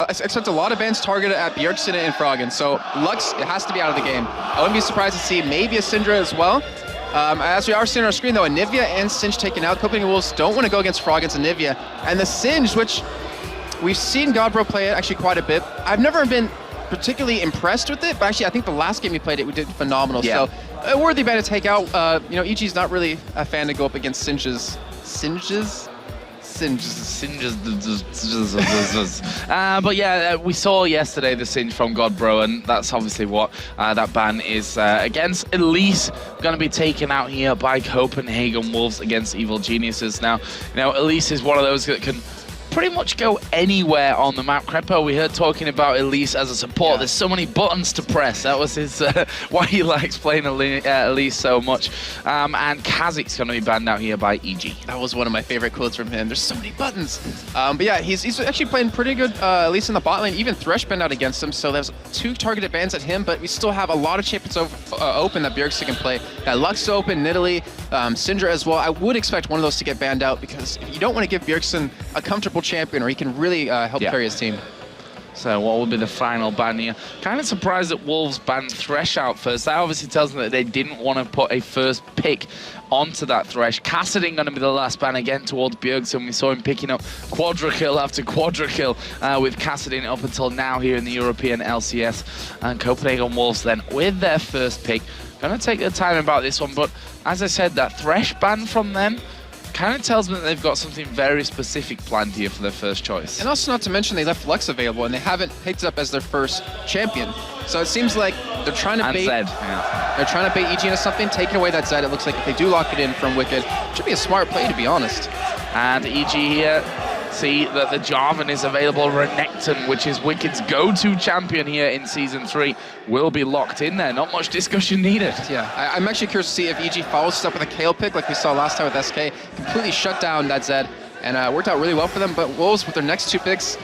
expect a lot of bans targeted at Bjergsen and Froggen, so Lux, it has to be out of the game. I wouldn't be surprised to see maybe a Syndra as well. As we are seeing on our screen though, Anivia and Singe taken out. Copenhagen Wolves don't want to go against Froggen's Anivia. And the Singe, which we've seen Godbro play it actually quite a bit. I've never been particularly impressed with it, but actually I think the last game we played it, we did phenomenal. Yeah. So a worthy ban to take out. You know, EG's not really a fan to go up against Singes. Singes? But yeah, we saw yesterday the Singe from Godbro, and that's obviously what that ban is against. Elise going to be taken out here by Copenhagen Wolves against Evil Geniuses. Now, you know, Elise is one of those that can pretty much go anywhere on the map. Crepo, we heard talking about Elise as a support. Yeah. There's so many buttons to press. That was his why he likes playing Elise so much. And Kha'Zix's going to be banned out here by EG. That was one of my favorite quotes from him. There's so many buttons. But yeah, he's actually playing pretty good, at least in the bot lane. Even Thresh banned out against him, so there's 2 targeted bans at him, but we still have a lot of champions open that Bjergsen can play. Got Lux open, Nidalee, Syndra as well. I would expect one of those to get banned out, because you don't want to give Bjergsen a comfortable champion, or he can really help carry his team. So what will be the final ban here? Kind of surprised that Wolves banned Thresh out first. That obviously tells me that they didn't want to put a first pick onto that Thresh. Kassadin going to be the last ban again towards Bjergsen. We saw him picking up quadra kill after quadra kill with Kassadin up until now here in the European LCS. And Copenhagen Wolves then with their first pick. Going to take their time about this one, but as I said, that Thresh ban from them kind of tells me that they've got something very specific planned here for their first choice. And also not to mention they left Lux available and they haven't picked it up as their first champion. So it seems like they're trying to bait Zed, yeah. They're trying to bait EG into something, taking away that Zed. It looks like if they do lock it in from Wicked, it should be a smart play, to be honest. And EG here see that the Jarvan is available. Renekton, which is Wicked's go-to champion here in Season 3, will be locked in there. Not much discussion needed. Yeah, I'm actually curious to see if EG follows up with a Kayle pick like we saw last time with SK. Completely shut down that Zed, and worked out really well for them. But Wolves, with their next 2 picks,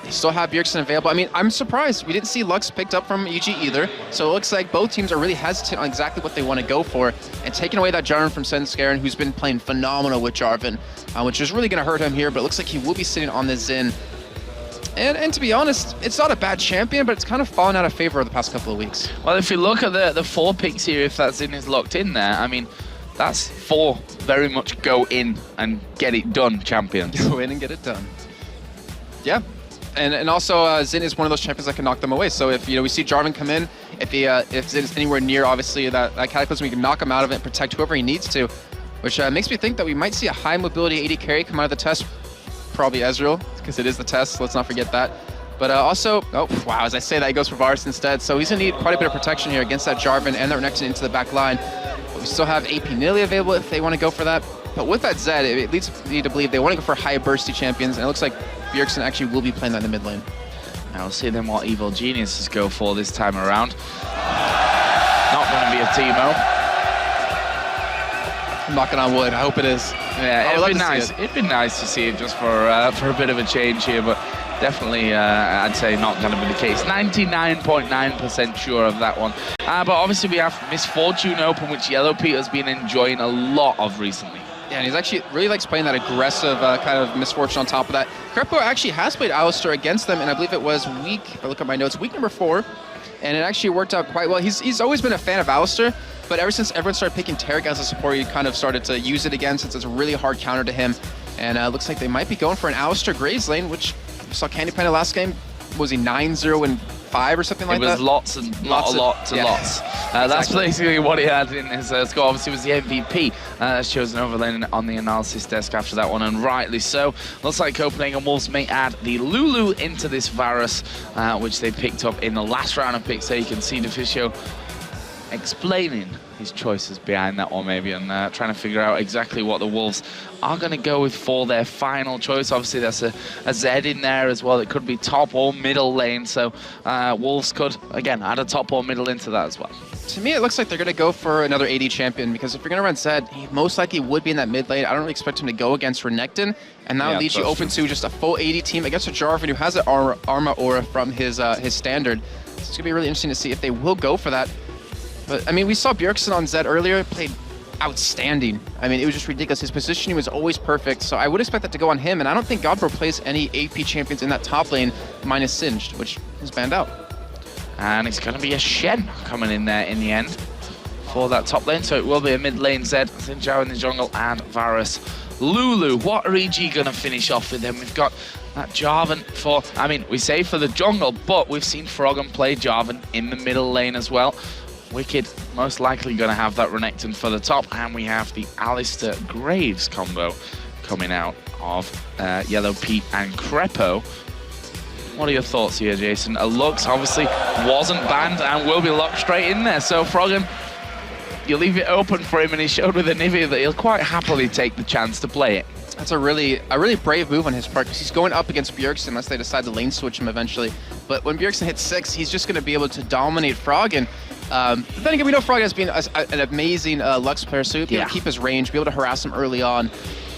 they still have Bjergsen available. I mean, I'm surprised. We didn't see Lux picked up from EG either. So it looks like both teams are really hesitant on exactly what they want to go for. And taking away that Jarvan from Svenskeren, who's been playing phenomenal with Jarvan, which is really going to hurt him here. But it looks like he will be sitting on this Xin. And to be honest, it's not a bad champion, but it's kind of fallen out of favor over the past couple of weeks. Well, if you look at the 4 picks here, if that Xin is locked in there, I mean, that's 4 very much go in and get it done champions. Go in and get it done. Yeah. And also, Xin is one of those champions that can knock them away. So if we see Jarvan come in, if Xin is anywhere near, obviously, that Cataclysm, we can knock him out of it and protect whoever he needs to. Which makes me think that we might see a high mobility AD carry come out of the test. Probably Ezreal, because it is the test, let's not forget that. But also, oh wow, as I say that, he goes for Varus instead. So he's going to need quite a bit of protection here against that Jarvan and that Renekton into the back line. But we still have AP Nidalee available if they want to go for that. But with that Zed, it leads me to believe they want to go for high bursty champions, and it looks like Bjergsen actually will be playing that in the mid lane. Now we'll see then what Evil Geniuses go for this time around. Not going to be a Teemo. I'm knocking on wood, I hope it is. Yeah, it'd be nice. It'd be nice to see it just for a bit of a change here, but definitely I'd say not going to be the case. 99.9% sure of that one. But obviously we have Miss Fortune open, which Yellow Pete has been enjoying a lot of recently. Yeah, and he's actually really likes playing that aggressive kind of Misfortune on top of that. Crepo actually has played Alistar against them, and I believe it was week, if I look at my notes, week number 4, and it actually worked out quite well. He's always been a fan of Alistar, but ever since everyone started picking Taric as a support, he kind of started to use it again since it's a really hard counter to him. And looks like they might be going for an Alistar Graves lane, which we saw Candy Panda last game. Was he 9-0-5 or something like that? It was lots and not a lot to lots. That's basically what he had in his score. Obviously, was the MVP as chosen over lane on the analysis desk after that one, and rightly so. Looks like Copenhagen Wolves may add the Lulu into this Varus, which they picked up in the last round of picks. So you can see Deficio explaining his choices behind that one maybe, and trying to figure out exactly what the Wolves are going to go with for their final choice. Obviously there's a Zed in there as well. It could be top or middle lane, so Wolves could again add a top or middle into that as well. To me, it looks like they're going to go for another AD champion, because if you're going to run Zed, he most likely would be in that mid lane. I don't really expect him to go against Renekton, and that leaves you open to just a full AD team against a Jarvan who has an Arma Aura from his standard. So it's going to be really interesting to see if they will go for that. But I mean, we saw Bjergsen on Zed earlier, played outstanding. I mean, it was just ridiculous. His positioning was always perfect, so I would expect that to go on him, and I don't think Godbro plays any AP champions in that top lane minus Singed, which is banned out. And it's going to be a Shen coming in there in the end for that top lane, so it will be a mid lane Zed, Xin Zhao in the jungle, and Varus. Lulu, what are EG going to finish off with them? We've got that Jarvan for, I mean, we say for the jungle, but we've seen Froggen play Jarvan in the middle lane as well. Wicked most likely going to have that Renekton for the top, and we have the Alistair Graves combo coming out of Yellow Pete and Crepo. What are your thoughts here, Jason? Lux obviously wasn't banned and will be locked straight in there, so Froggen, you leave it open for him, and he showed with Anivia that he'll quite happily take the chance to play it. That's a really brave move on his part, because he's going up against Bjergsen unless they decide to lane switch him eventually. But when Bjergsen hits 6, he's just going to be able to dominate Froggen. But then again, we know Froggen has been an amazing Lux player, so he'll be able to keep his range, be able to harass him early on.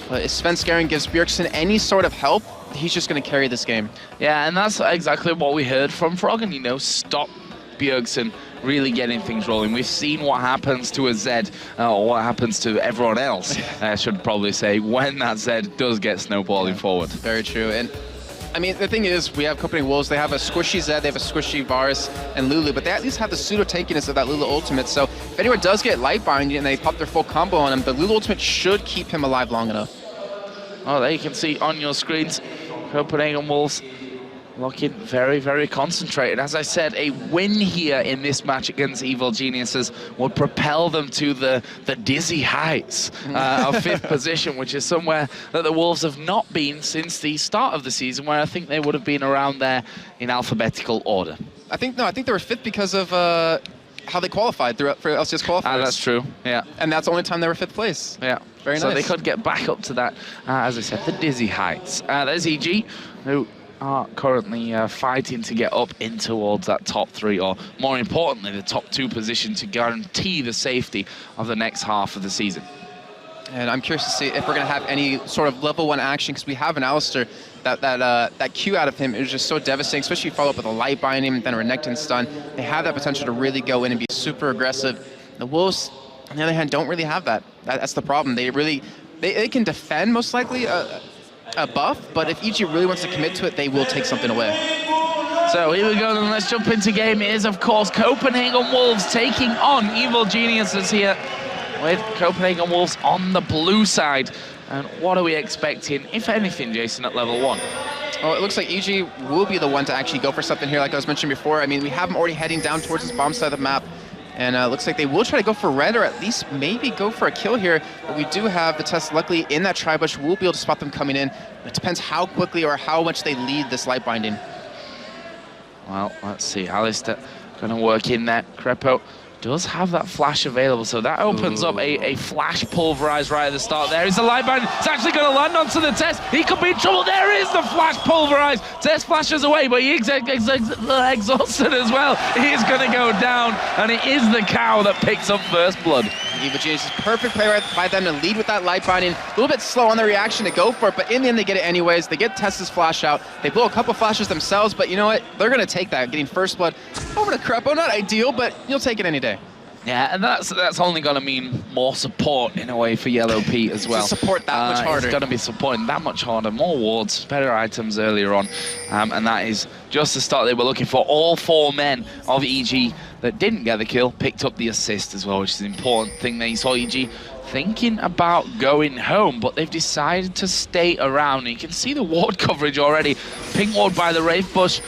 But if Svenskeren gives Bjergsen any sort of help, he's just going to carry this game. Yeah, and that's exactly what we heard from Froggen, you know, stop Bjergsen really getting things rolling. We've seen what happens to a Zed, or what happens to everyone else, I should probably say, when that Zed does get snowballing forward. Very true. And I mean, the thing is, we have Copenhagen Wolves, they have a squishy Zed, they have a squishy Varus and Lulu, but they at least have the pseudo-tankiness of that Lulu ultimate, so if anyone does get light binding and they pop their full combo on him, the Lulu ultimate should keep him alive long enough. Oh, there you can see on your screens, Copenhagen Wolves looking very, very concentrated. As I said, a win here in this match against Evil Geniuses would propel them to the dizzy heights of 5th position, which is somewhere that the Wolves have not been since the start of the season, where I think they would have been around there in alphabetical order. I think they were 5th because of how they qualified for LCS qualifiers. That's true, yeah. And that's the only time they were 5th place. Yeah. Very nice. So they could get back up to that, as I said, the dizzy heights. There's EG, who are currently fighting to get up in towards that top 3, or more importantly, the top 2 position to guarantee the safety of the next half of the season. And I'm curious to see if we're going to have any sort of level 1 action, because we have an Alistair. That Q out of him is just so devastating, especially if you follow up with a light binding, then a Renekton stun. They have that potential to really go in and be super aggressive. The Wolves, on the other hand, don't really have that. That's the problem. They can defend most likely a buff, but if EG really wants to commit to it, they will take something away. So here we go, then let's jump into game. It is, of course, Copenhagen Wolves taking on Evil Geniuses here, with Copenhagen Wolves on the blue side. And what are we expecting, if anything, Jason, at level 1? Well, it looks like EG will be the one to actually go for something here, like I was mentioning before. I mean, we have them already heading down towards this bomb side of the map. And it looks like they will try to go for red, or at least maybe go for a kill here. But we do have the Test, luckily, in that tri-bush. We'll be able to spot them coming in. It depends how quickly or how much they lead this light binding. Well, let's see. Alistair going to work in there. Crepo does have that flash available, so that opens up a flash pulverize right at the start. There is the light bind. It's actually going to land onto the Test. He could be in trouble. There is the flash pulverize. Test flashes away, but he's exhausted as well. He is going to go down, and it is the cow that picks up first blood. Evil Genius is perfect play right by them to lead with that light binding. A little bit slow on the reaction to go for it, but in the end they get it anyways. They get Test's flash out. They blow a couple flashes themselves, but you know what? They're going to take that, getting first blood over to Crepo. Not ideal, but you'll take it any day. Yeah, and that's only going to mean more support in a way for Yellow Pete as well. To support that much harder. It's going to be supporting that much harder, more wards, better items earlier on, and that is just the start they were looking for. All 4 men of EG that didn't get the kill picked up the assist as well, which is an important thing there. You saw EG thinking about going home, but they've decided to stay around. And you can see the ward coverage already. Pink ward by the Wraith bush,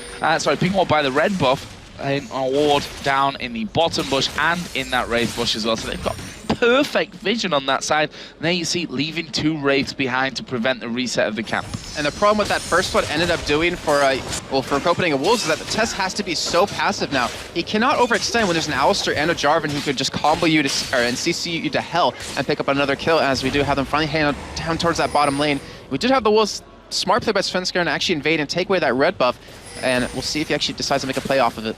pink ward by the red buff, and a ward down in the bottom bush and in that Wraith bush as well. So they've got perfect vision on that side. And there you see, leaving 2 Wraiths behind to prevent the reset of the camp. And the problem with that first one ended up doing for Copenhagen Wolves is that the Test has to be so passive now. He cannot overextend when there's an Alistair and a Jarvan who could just combo you and CC you to hell and pick up another kill, as we do have them finally heading down towards that bottom lane. We did have the Wolves smart play by Svenskeren to actually invade and take away that red buff, and we'll see if he actually decides to make a play off of it.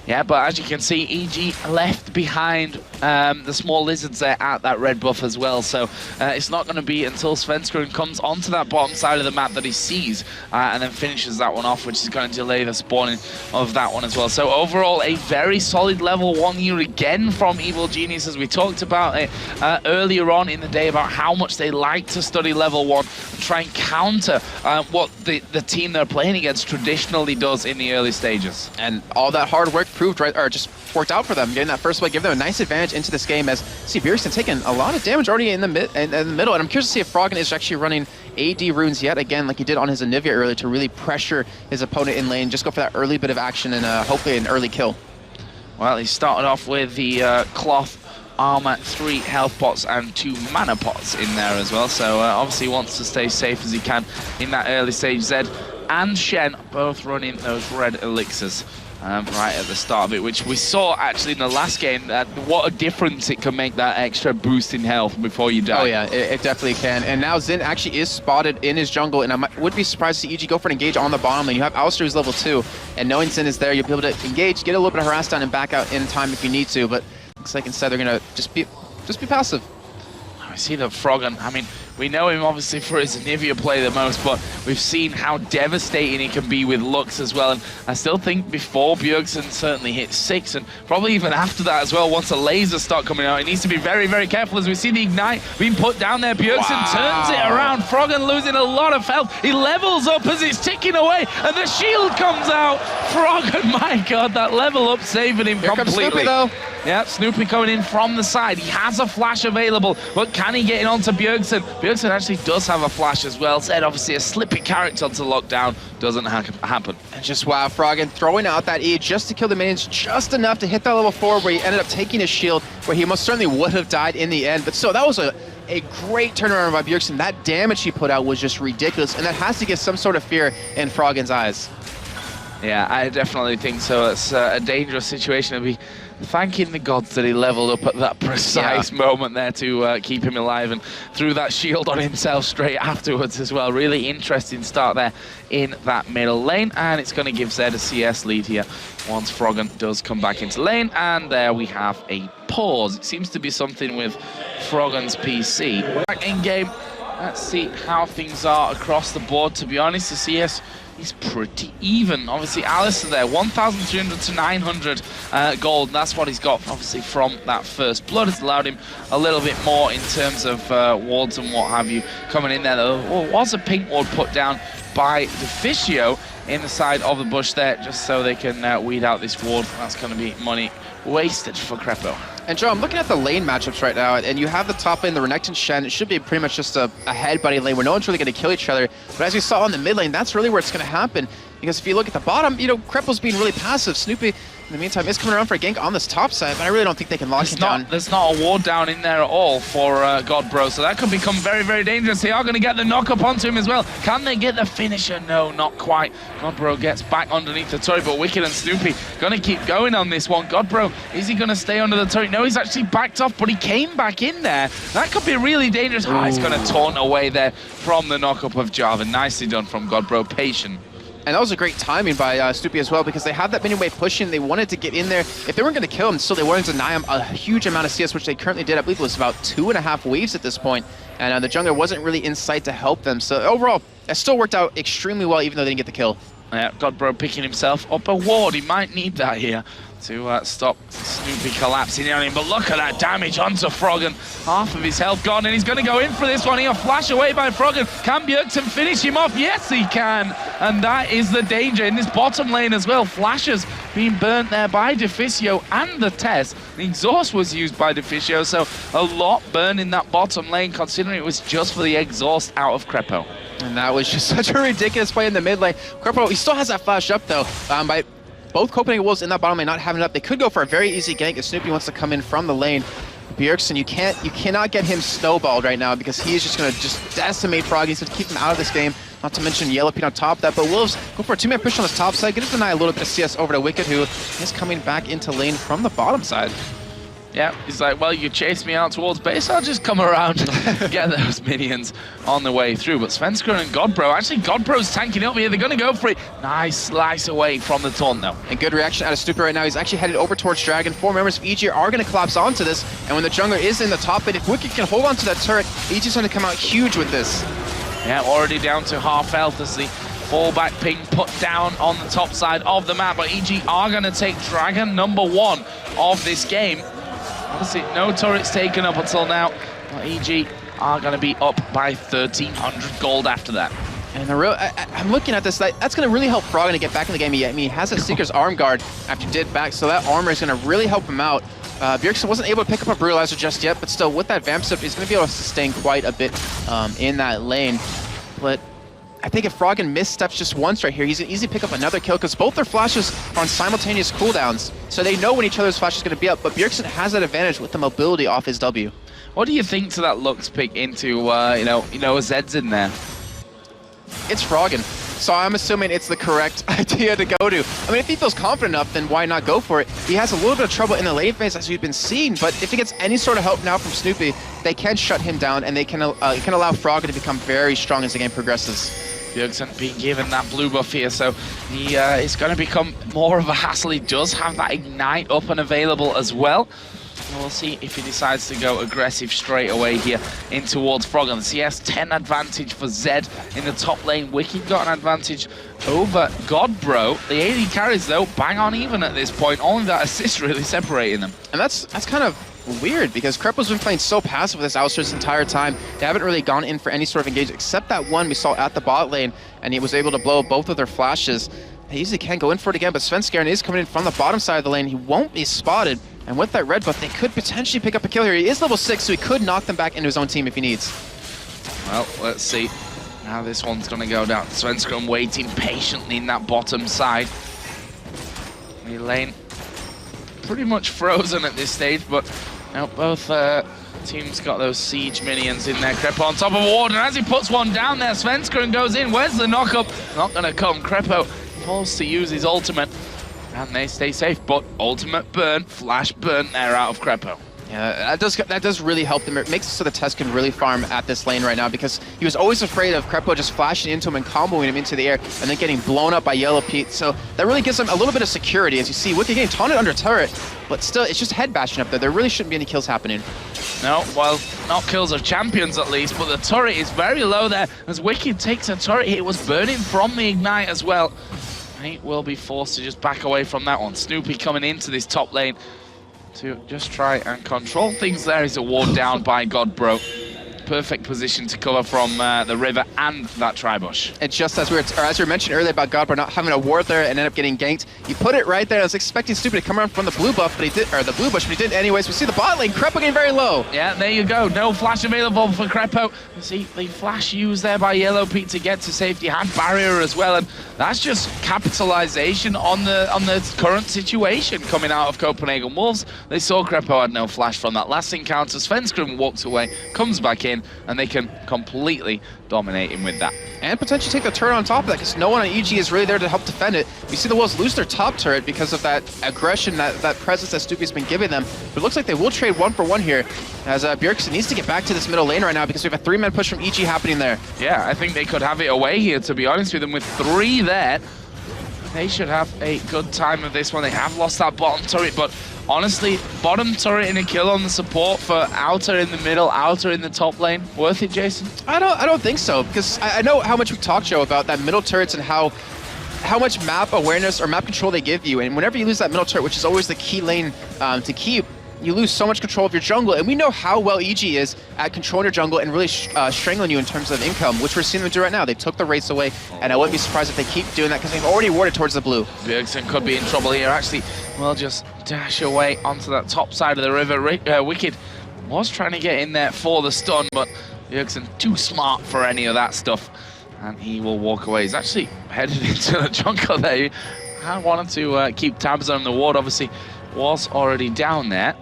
Yeah, but as you can see, EG left behind the small lizards there at that red buff as well. So it's not going to be until Svenskeren comes onto that bottom side of the map that he sees and then finishes that one off, which is going to delay the spawning of that one as well. So overall, a very solid level 1 here again from Evil Genius, as we talked about it earlier on in the day about how much they like to study level 1 and try and counter what the team they're playing against traditionally does in the early stages. And all that hard work proved right, or just worked out for them. Getting that first play, give them a nice advantage into this game, as see Bjergsen taking a lot of damage already in the middle. And I'm curious to see if Froggen is actually running AD runes yet again, like he did on his Anivia earlier, to really pressure his opponent in lane. Just go for that early bit of action and hopefully an early kill. Well, he started off with the cloth armor, 3 health pots and 2 mana pots in there as well. So obviously he wants to stay safe as he can in that early stage. Zed and Shen both running those red elixirs right at the start of it, which we saw actually in the last game, what a difference it can make, that extra boost in health before you die. Oh yeah, it definitely can. And now Zin actually is spotted in his jungle, and I would be surprised to see EG go for an engage on the bottom lane. You have Alistair who's level 2, and knowing Zin is there, you'll be able to engage, get a little bit of harass down and back out in time if you need to, but looks like instead they're gonna just be passive. I see that Froggen, I mean, we know him obviously for his Anivia play the most, but we've seen how devastating he can be with Lux as well. And I still think before Bjergsen certainly hit 6, and probably even after that as well, once the lasers start coming out, he needs to be very, very careful. As we see the Ignite being put down there, Bjergsen turns it around. Froggen losing a lot of health. He levels up as it's ticking away, and the shield comes out. Froggen, my God, that level up saving him completely. Here comes Snoopy though. Yeah, Snoopy coming in from the side. He has a flash available, but can he get in onto Bjergsen? Bjergsen actually does have a flash as well. Zed, obviously a slippy character to lock down. Doesn't happen. And just wow, Froggen throwing out that E just to kill the minions, just enough to hit that level 4 where he ended up taking his shield, where he most certainly would have died in the end. But so that was a great turnaround by Bjergsen. That damage he put out was just ridiculous, and that has to give some sort of fear in Froggen's eyes. Yeah, I definitely think so. It's a dangerous situation to be thanking the gods that he leveled up at that precise moment there to keep him alive, and threw that shield on himself straight afterwards as well. Really interesting start there in that middle lane, and it's going to give Zed a CS lead here once Froggen does come back into lane. And there we have a pause. It seems to be something with Froggen's PC. Back in game, let's see how things are across the board. To be honest, the CS is pretty even. Obviously, Alistair there, 1,300 to 900 gold. That's what he's got, obviously, from that first blood. It's allowed him a little bit more in terms of wards and what have you coming in there. There was a pink ward put down by Deficio in the side of the bush there, just so they can weed out this ward. That's going to be money wasted for Krepo. And Joe, I'm looking at the lane matchups right now, and you have the top lane, the Renekton Shen. It should be pretty much just a headbutting lane where no one's really going to kill each other. But as you saw on the mid lane, that's really where it's going to happen. Because if you look at the bottom, you know, Krepo's being really passive. Snoopy, in the meantime, is coming around for a gank on this top side, but I really don't think they can lock him down. There's not a ward down in there at all for Godbro, so that could become very, very dangerous. They are going to get the knock up onto him as well. Can they get the finisher? No, not quite. Godbro gets back underneath the turret, but Wicked and Snoopy going to keep going on this one. Godbro, is he going to stay under the turret? No, he's actually backed off, but he came back in there. That could be really dangerous. Oh, he's going to taunt away there from the knock up of Jarvan. Nicely done from Godbro, patient. And that was a great timing by Snoopy as well, because they had that minion wave pushing. They wanted to get in there. If they weren't going to kill him, still they wanted to deny him a huge amount of CS, which they currently did. I believe it was about 2.5 waves at this point. And the jungler wasn't really in sight to help them. So overall, it still worked out extremely well, even though they didn't get the kill. Yeah, Godbro picking himself up a ward. He might need that here to stop Snoopy collapsing on him. But look at that damage onto Froggen. Half of his health gone, and he's going to go in for this one. He'll flash away by Froggen. Can Bjergsen finish him off? Yes, he can. And that is the danger in this bottom lane as well. Flashes being burnt there by Deficio and the Tess. The exhaust was used by Deficio, so a lot burned in that bottom lane, considering it was just for the exhaust out of Krepo. And that was just such a ridiculous play in the mid lane. Krepo, he still has that flash up though, by both Copenhagen Wolves in that bottom lane not having it up. They could go for a very easy gank if Snoopy wants to come in from the lane. Bjergsen, you cannot get him snowballed right now, because he is just going to just decimate Froggy, so to keep him out of this game. Not to mention Yellow Pete on top of that, but Wolves go for a 2-man push on the top side, going to deny a little bit of CS over to Wicked, who is coming back into lane from the bottom side. Yeah, he's like, well, you chased me out towards base, I'll just come around and get those minions on the way through. But Svenskeren and Godbro, actually Godbro's tanking up here, they're going to go for it. Nice slice away from the taunt though. And good reaction out of Stupid right now. He's actually headed over towards Dragon. 4 members of EG are going to collapse onto this, and when the jungler is in the top mid, if Wicked can hold on to that turret, EG's going to come out huge with this. Yeah, already down to half health as the fallback ping put down on the top side of the map, but EG are going to take Dragon #1 of this game. Obviously, no turrets taken up until now, but EG are going to be up by 1,300 gold after that. And I'm looking at this, that's going to really help Froggen to get back in the game. I mean, he has a Seeker's arm guard after he did back, so that armor is going to really help him out. Bjergsen wasn't able to pick up a Brutalizer just yet, but still, with that Vamp Step, he's going to be able to sustain quite a bit in that lane. But I think if Froggen missteps just once right here, he's going to easily pick up another kill, because both their flashes are on simultaneous cooldowns, so they know when each other's flash is going to be up, but Bjergsen has that advantage with the mobility off his W. What do you think to that Lux pick into, you know, Zed's in there? It's Froggen, so I'm assuming it's the correct idea to go to. I mean, if he feels confident enough, then why not go for it? He has a little bit of trouble in the lane phase, as we've been seeing, but if he gets any sort of help now from Snoopy, they can shut him down, and they can allow Froggen to become very strong as the game progresses. Bjergsen being given that blue buff here, so he is going to become more of a hassle. He does have that Ignite up and available as well. And we'll see if he decides to go aggressive straight away here in towards Froggen. CS 10 advantage for Zed in the top lane. Wicked got an advantage over Godbro. The AD carries though bang on even at this point. Only that assist really separating them. And that's kind of weird, because Krepo's been playing so passive with this Ouster this entire time. They haven't really gone in for any sort of engagement, except that one we saw at the bot lane, and he was able to blow both of their flashes. They easily can go in for it again, but Svenskeren is coming in from the bottom side of the lane. He won't be spotted, and with that red buff, they could potentially pick up a kill here. He is level 6, so he could knock them back into his own team if he needs. Well, let's see how this one's going to go down. Svenskeren waiting patiently in that bottom side. The lane pretty much frozen at this stage, but now both teams got those siege minions in there. Krepo on top of Ward, and as he puts one down there, Svenskeren goes in. Where's the knockup? Not going to come. Krepo forced to use his ultimate, and they stay safe, but ultimate burn, flash burn there out of Krepo. Yeah, that does really help them. It makes it so the Test can really farm at this lane right now, because he was always afraid of Krepo just flashing into him and comboing him into the air and then getting blown up by Yellow Pete. So that really gives him a little bit of security. As you see, Wicked getting taunted under turret, but still, it's just head bashing up there. There really shouldn't be any kills happening. No, well, not kills of champions at least, but the turret is very low there. As Wicked takes a turret hit, it was burning from the Ignite as well. He will be forced to just back away from that one. Snoopy coming into this top lane to just try and control things there. Is a ward down by Godbro. Perfect position to cover from the river and that tribush. And just as we were mentioned earlier about Godbro not having a ward there and ended up getting ganked, he put it right there. I was expecting Stupid to come around from the blue buff, but he did, or the blue bush, but he didn't anyways. We see the bot lane, Krepo getting very low. Yeah, there you go. No flash available for Krepo. You see the flash used there by Yellow Pete to get to safety. Had barrier as well, and that's just capitalization on the current situation coming out of Copenhagen Wolves. They saw Krepo had no flash from that last encounter. Svenskeren walks away, comes back in, and they can completely dominate him with that. And potentially take the turret on top of that, because no one on EG is really there to help defend it. We see the Wolves lose their top turret because of that aggression, that presence that Stupy's been giving them. But it looks like they will trade 1-for-1 here, as Bjergsen needs to get back to this middle lane right now, because we have a 3-man push from EG happening there. Yeah, I think they could have it away here, to be honest with them. With 3 there, they should have a good time of this one. They have lost that bottom turret, but honestly, bottom turret in a kill on the support for outer in the middle, outer in the top lane. Worth it, Jason? I don't think so, because I know how much we talked, Joe, about that middle turrets and how much map awareness or map control they give you. And whenever you lose that middle turret, which is always the key lane to keep, you lose so much control of your jungle. And we know how well EG is at controlling your jungle and really strangling you in terms of income, which we're seeing them do right now. They took the race away, and I wouldn't be surprised if they keep doing that, because they've already warded towards the blue. Bjergsen could be in trouble here. Actually, we'll just dash away onto that top side of the river. Wicked was trying to get in there for the stun, but Bjergsen too smart for any of that stuff, and he will walk away. He's actually headed into the jungle there. I wanted to keep tabs on him. The ward obviously was already down there.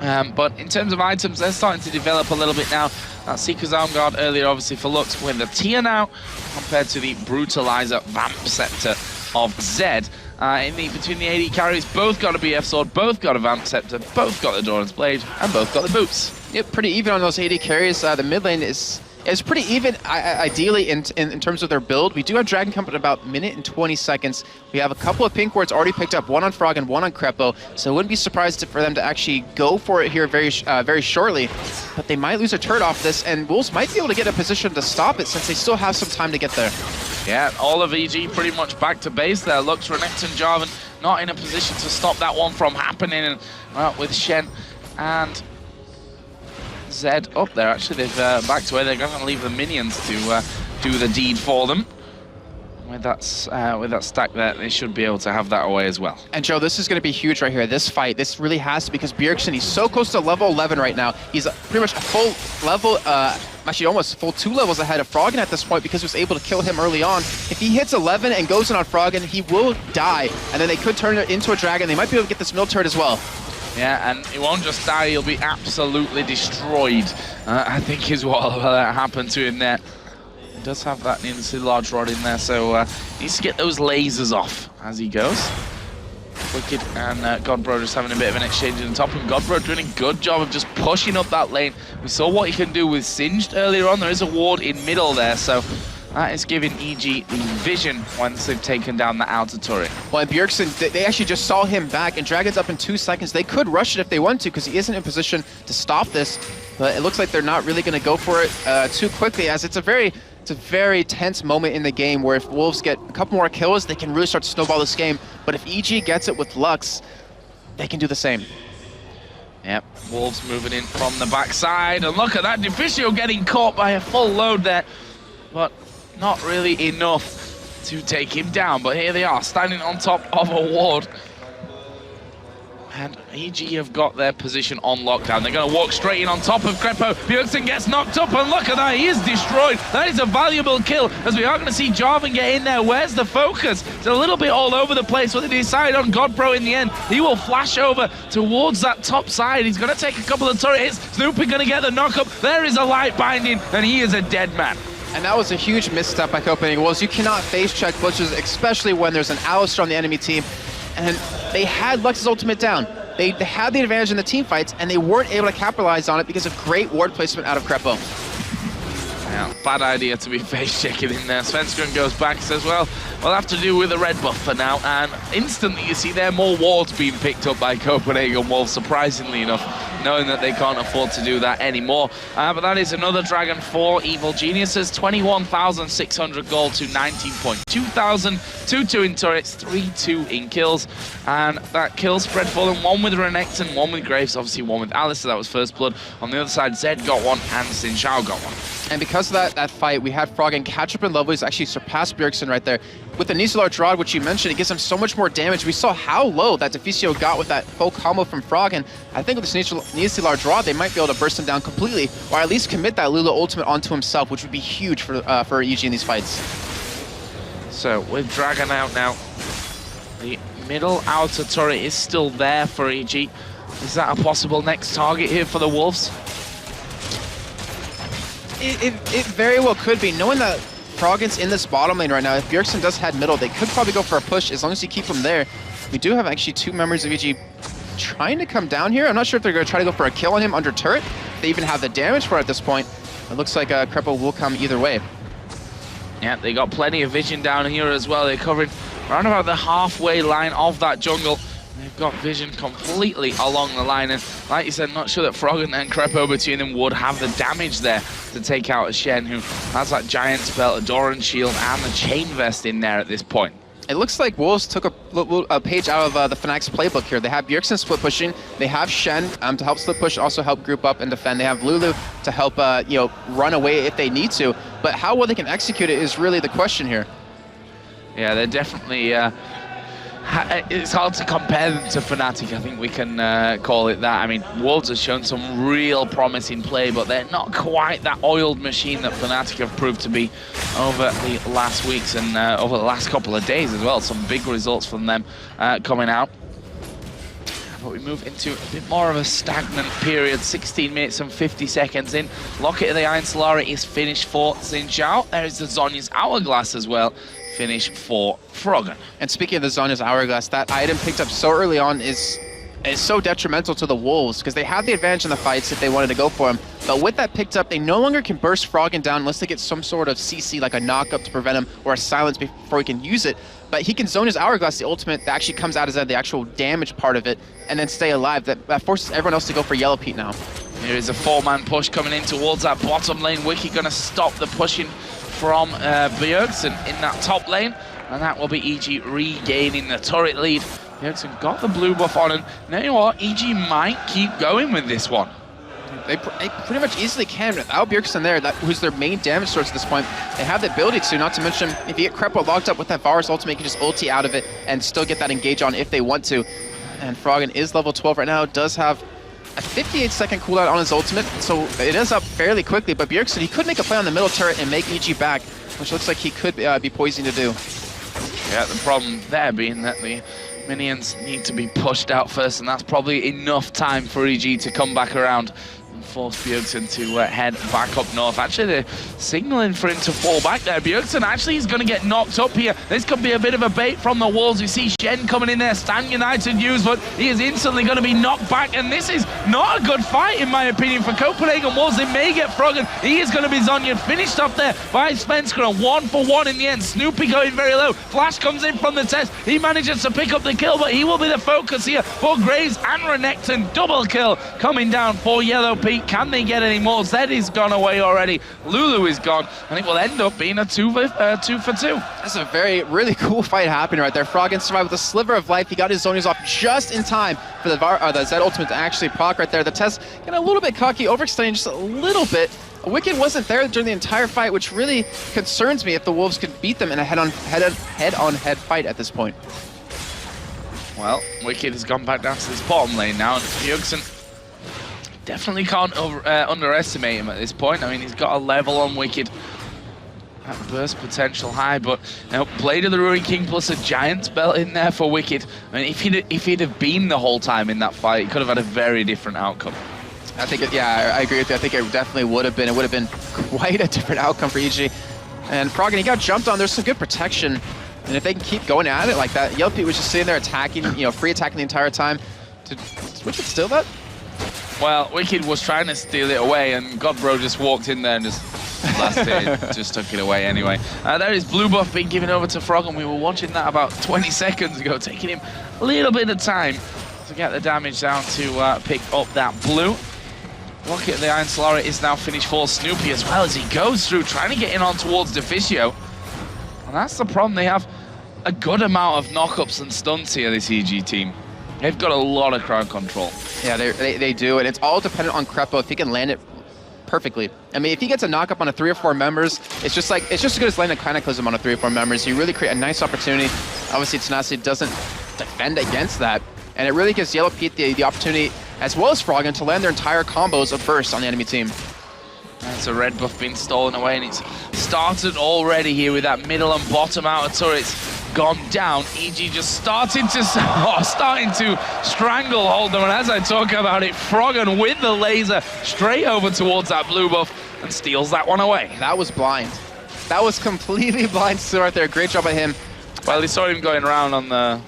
But in terms of items, they're starting to develop a little bit now. That Seeker's Arm Guard earlier, obviously, for Lux with the tier now, compared to the Brutalizer Vamp Scepter of Zed. Between the AD carries, both got a BF sword, both got a Vamp Scepter, both got the Doran's Blade, and both got the boots. Yep, pretty even on those AD carries. The mid lane is pretty even, ideally, in terms of their build. We do have Dragon Coming at about 1:20. We have a couple of pink wards already picked up, one on Frog and one on Crepo, so I wouldn't be surprised for them to actually go for it here very shortly. But they might lose a turret off this, and Wolves might be able to get a position to stop it since they still have some time to get there. Yeah, all of EG pretty much back to base there. Looks Renekton and Jarvan not in a position to stop that one from happening. And with Shen and Zed up there, actually they've backed away. They're going to leave the minions to do the deed for them. With that stack there, they should be able to have that away as well. And Joe, this is going to be huge right here. This fight, this really has to, because Bjergsen, he's so close to level 11 right now. He's pretty much a full level, actually almost full 2 levels ahead of Froggen at this point because he was able to kill him early on. If he hits 11 and goes in on Froggen, he will die, and then they could turn it into a dragon. They might be able to get this mill turret as well. Yeah, and he won't just die, he'll be absolutely destroyed, I think is what happened to him there. He does have that needlessly large rod in there, so needs to get those lasers off as he goes. Wicked and Godbro just having a bit of an exchange in the top, and Godbro doing a good job of just pushing up that lane. We saw what he can do with Singed earlier on. There is a ward in middle there, so that is giving EG the vision once they've taken down the outer turret. Well, and Bjergsen, they actually just saw him back, and Dragon's up in 2 seconds. They could rush it if they want to, because he isn't in position to stop this, but it looks like they're not really going to go for it too quickly, as it's a very tense moment in the game where if Wolves get a couple more kills, they can really start to snowball this game. But if EG gets it with Lux, they can do the same. Yep, Wolves moving in from the backside, and look at that, Deficio getting caught by a full load there, but not really enough to take him down. But here they are, standing on top of a ward. And EG have got their position on lockdown. They're going to walk straight in on top of Crepo. Bjergsen gets knocked up, and look at that, he is destroyed. That is a valuable kill, as we are going to see Jarvan get in there. Where's the focus? It's a little bit all over the place, but they decide on Godbro in the end. He will flash over towards that top side. He's going to take a couple of turret hits. Snoopy going to get the knock up. There is a light binding, and he is a dead man. And that was a huge misstep by Copenhagen Wolves. You cannot face check bushes, especially when there's an Alistar on the enemy team. And they had Lux's ultimate down. They had the advantage in the team fights, and they weren't able to capitalize on it because of great ward placement out of Crepo. Yeah, bad idea to be face checking in there. Svenskeren goes back, says, well, we'll have to do with a red buff for now. And instantly you see there more wards being picked up by Copenhagen Wolves, surprisingly enough, knowing that they can't afford to do that anymore. But that is another Dragon for Evil Geniuses. 21,600 gold to 19.2 thousand. 2-2 in turrets, 3-2 in kills. And that kill spread for them, one with Renekton, one with Graves, obviously one with Alistar, that was first blood. On the other side, Zed got one and Xin Zhao got one. And because of that fight, we had Froggen catch up in level. He's actually surpassed Bjergsen right there. With the Niselar Rod, which you mentioned, it gives him so much more damage. We saw how low that Deficio got with that full combo from Froggen. I think with this Niselar Rod, they might be able to burst him down completely, or at least commit that Lulu ultimate onto himself, which would be huge for EG in these fights. So, with Dragon out now, the middle outer turret is still there for EG. Is that a possible next target here for the Wolves? It very well could be. Knowing that Froggen's in this bottom lane right now, if Bjergsen does head middle, they could probably go for a push as long as you keep him there. We do have actually 2 members of EG trying to come down here. I'm not sure if they're going to try to go for a kill on him under turret. They even have the damage for it at this point. It looks like Crepo will come either way. Yeah, they got plenty of vision down here as well. They're covering around about the halfway line of that jungle. They've got vision completely along the line, and like you said, not sure that Froggen and Crepo between them would have the damage there to take out a Shen, who has that giant spell, a Doran shield, and the chain vest in there at this point. It looks like Wolves took a page out of the Fnatic's playbook here. They have Bjergsen split pushing. They have Shen to help split push, also help group up and defend. They have Lulu to help run away if they need to. But how well they can execute it is really the question here. Yeah, they're definitely... it's hard to compare them to Fnatic, I think we can call it that. I mean, Wolves has shown some real promise in play, but they're not quite that oiled machine that Fnatic have proved to be over the last weeks and over the last couple of days as well. Some big results from them coming out. But we move into a bit more of a stagnant period, 16 minutes and 50 seconds in. Locket of the Iron Solara is finished for Xin Zhao. There is the Zhonya's Hourglass as well, finish for Froggen. And speaking of the Zhonya's Hourglass, that item picked up so early on is so detrimental to the Wolves, because they have the advantage in the fights if they wanted to go for him. But with that picked up, they no longer can burst Froggen down unless they get some sort of CC, like a knock-up to prevent him, or a silence before he can use it. But he can zone his Hourglass, the ultimate, that actually comes out as the actual damage part of it, and then stay alive. That forces everyone else to go for Yellow Pete now. Here is a 4-man push coming in towards that bottom lane. Wiki gonna stop the pushing from Bjergsen in that top lane, and that will be EG regaining the turret lead. Bjergsen got the blue buff on, and you know what? EG might keep going with this one. They pretty much easily can without Bjergsen there, who's their main damage source at this point. They have the ability to, not to mention, if you get Krepo locked up with that Varus ultimate, you can just ulti out of it and still get that engage on if they want to. And Froggen is level 12 right now, does have a 58-second cooldown on his ultimate, so it is up fairly quickly, but Bjergsen, he could make a play on the middle turret and make EG back, which looks like he could be poised to do. Yeah, the problem there being that the minions need to be pushed out first, and that's probably enough time for EG to come back around and force Bjergsen to head back up north. Actually, they're signaling for him to fall back there. Bjergsen actually is going to get knocked up here. This could be a bit of a bait from the Wolves. We see Shen coming in there, Stan United used, but he is instantly going to be knocked back, and this is not a good fight, in my opinion, for Copenhagen Wolves. They may get Froggen. He is going to be Zhonyaed, finished up there by Spencer, and 1-for-1 in the end. Snoopy going very low. Flash comes in from the test. He manages to pick up the kill, but he will be the focus here for Graves and Renekton. Double kill coming down for Yellow Pete. Can they get any more? Zed is gone away already. Lulu is gone, and it will end up being a 2 for 2. That's a really cool fight happening right there. Froggen survived with a sliver of life. He got his Zhonya's off just in time for the Zed ultimate to actually proc right there. The test getting a little bit cocky, overextending just a little bit. Wicked wasn't there during the entire fight, which really concerns me if the Wolves could beat them in a head-on-head fight at this point. Well, Wicked has gone back down to this bottom lane now, and Bjergsen definitely can't underestimate him at this point. I mean, he's got a level on Wicked at burst potential high, but you know, Blade of the Ruined King plus a Giant's belt in there for Wicked. I mean, if he'd have been the whole time in that fight, he could have had a very different outcome. I think, I agree with you. I think it definitely would have been. It would have been quite a different outcome for EG. And Froggen, he got jumped on. There's some good protection. And if they can keep going at it like that, Yellow Pete was just sitting there attacking, free attacking the entire time. Did Wicked steal that? Well, Wicked was trying to steal it away, and Godbro just walked in there and just blasted it, just took it away anyway. There is blue buff being given over to Froggen. We were watching that about 20 seconds ago, taking him a little bit of time to get the damage down to pick up that blue. Rocket of the Iron Solara is now finished for Snoopy as well, as he goes through, trying to get in on towards Deficio. And that's the problem. They have a good amount of knockups and stunts here, this EG team. They've got a lot of crowd control. Yeah, they do, and it's all dependent on Krepo if he can land it perfectly. I mean, if he gets a knock-up on a 3 or 4 members, it's just as good as landing a Cataclysm on a 3 or 4 members. You really create a nice opportunity. Obviously, Tenacity doesn't defend against that, and it really gives Yellow Pete the opportunity, as well as Froggen, to land their entire combos of burst on the enemy team. That's a red buff being stolen away, and it's started already here with that middle and bottom outer turrets gone down. EG just starting to stranglehold them, and as I talk about it, Froggen with the laser straight over towards that blue buff and steals that one away. That was blind. That was completely blind still right there. Great job by him. Well, he saw him going around on the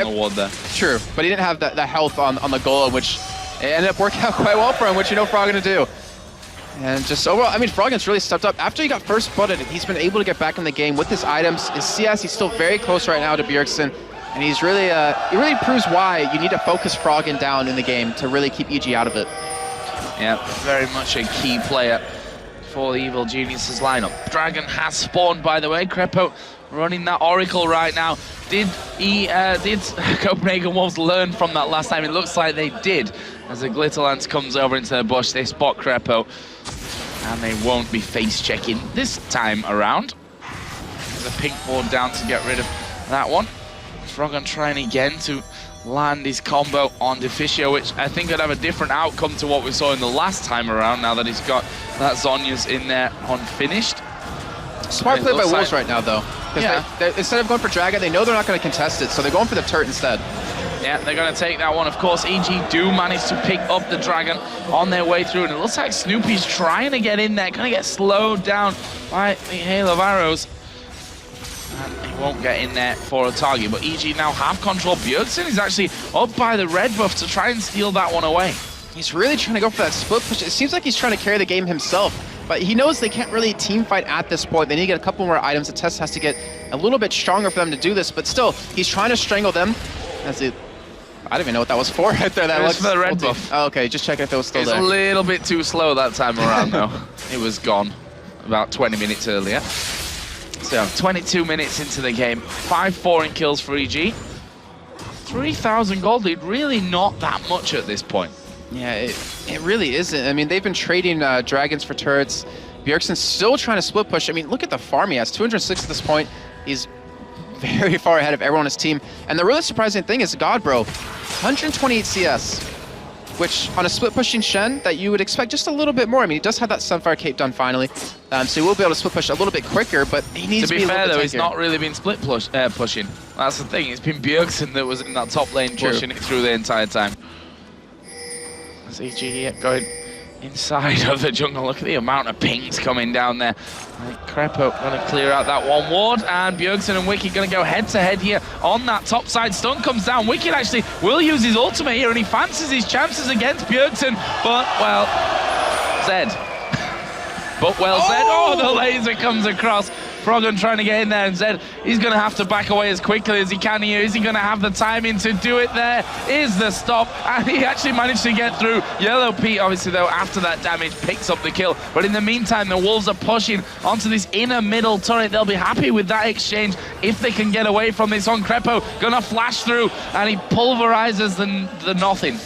ward there. True, but he didn't have the health on the goal, which it ended up working out quite well for him, which Froggen to do. And just overall, I mean, Froggen's really stepped up. After he got first blooded, he's been able to get back in the game with his items. His CS, he's still very close right now to Bjergsen. And he's really, it really proves why you need to focus Froggen down in the game to really keep EG out of it. Yeah, very much a key player for the Evil Geniuses lineup. Dragon has spawned, by the way. Krepo running that Oracle right now. Did Copenhagen Wolves learn from that last time? It looks like they did. As the Glitterlance comes over into the bush, they spot Krepo, and they won't be face checking this time around. There's a pink board down to get rid of that one. Froggen trying again to land his combo on Deficio, which I think would have a different outcome to what we saw in the last time around, now that he's got that Zhonya's in there unfinished. Smart play by Wolves right now, though. Yeah. Instead of going for Dragon, they know they're not going to contest it, so they're going for the turret instead. Yeah, they're going to take that one. Of course, EG do manage to pick up the Dragon on their way through, and it looks like Snoopy's trying to get in there, going to get slowed down by the hail of arrows. And he won't get in there for a target, but EG now have control. Bjergsen is actually up by the red buff to try and steal that one away. He's really trying to go for that split push. It seems like he's trying to carry the game himself, but he knows they can't really team fight at this point. They need to get a couple more items. The test has to get a little bit stronger for them to do this, but still, he's trying to strangle them. As it, I don't even know what that was for right there. That was for the red buff. Oh, okay, just checking if it was still there. It's a little bit too slow that time around, though. It was gone about 20 minutes earlier. So, 22 minutes into the game. 5-4 in kills for EG. 3,000 gold lead, really not that much at this point. Yeah, it really isn't. I mean, they've been trading dragons for turrets. Bjergsen's still trying to split push. I mean, look at the farm he has. 206 at this point. He's very far ahead of everyone on his team. And the really surprising thing is Godbro, 128 CS, which on a split pushing Shen that you would expect just a little bit more. I mean, he does have that Sunfire Cape done finally, so he will be able to split push a little bit quicker, but he needs to be fair though, he's not really been split pushing. That's the thing, it's been Bjergsen that was in that top lane pushing it through the entire time. As EG here going inside of the jungle. Look at the amount of pings coming down there. Crepo going to clear out that one ward, and Bjergsen and Wicked going to go head-to-head here on that top side. Stun comes down. Wicked actually will use his ultimate here, and he fancies his chances against Bjergsen, but, well, Zed. But, well, Zed, oh, the laser comes across. Froggen trying to get in there, and Zed, he's going to have to back away as quickly as he can here. Is he going to have the timing to do it? There is the stop, and he actually managed to get through. Yellow Pete, obviously, though, after that damage, picks up the kill. But in the meantime, the Wolves are pushing onto this inner middle turret. They'll be happy with that exchange if they can get away from this. On Crepo, going to flash through, and he pulverizes the nothing.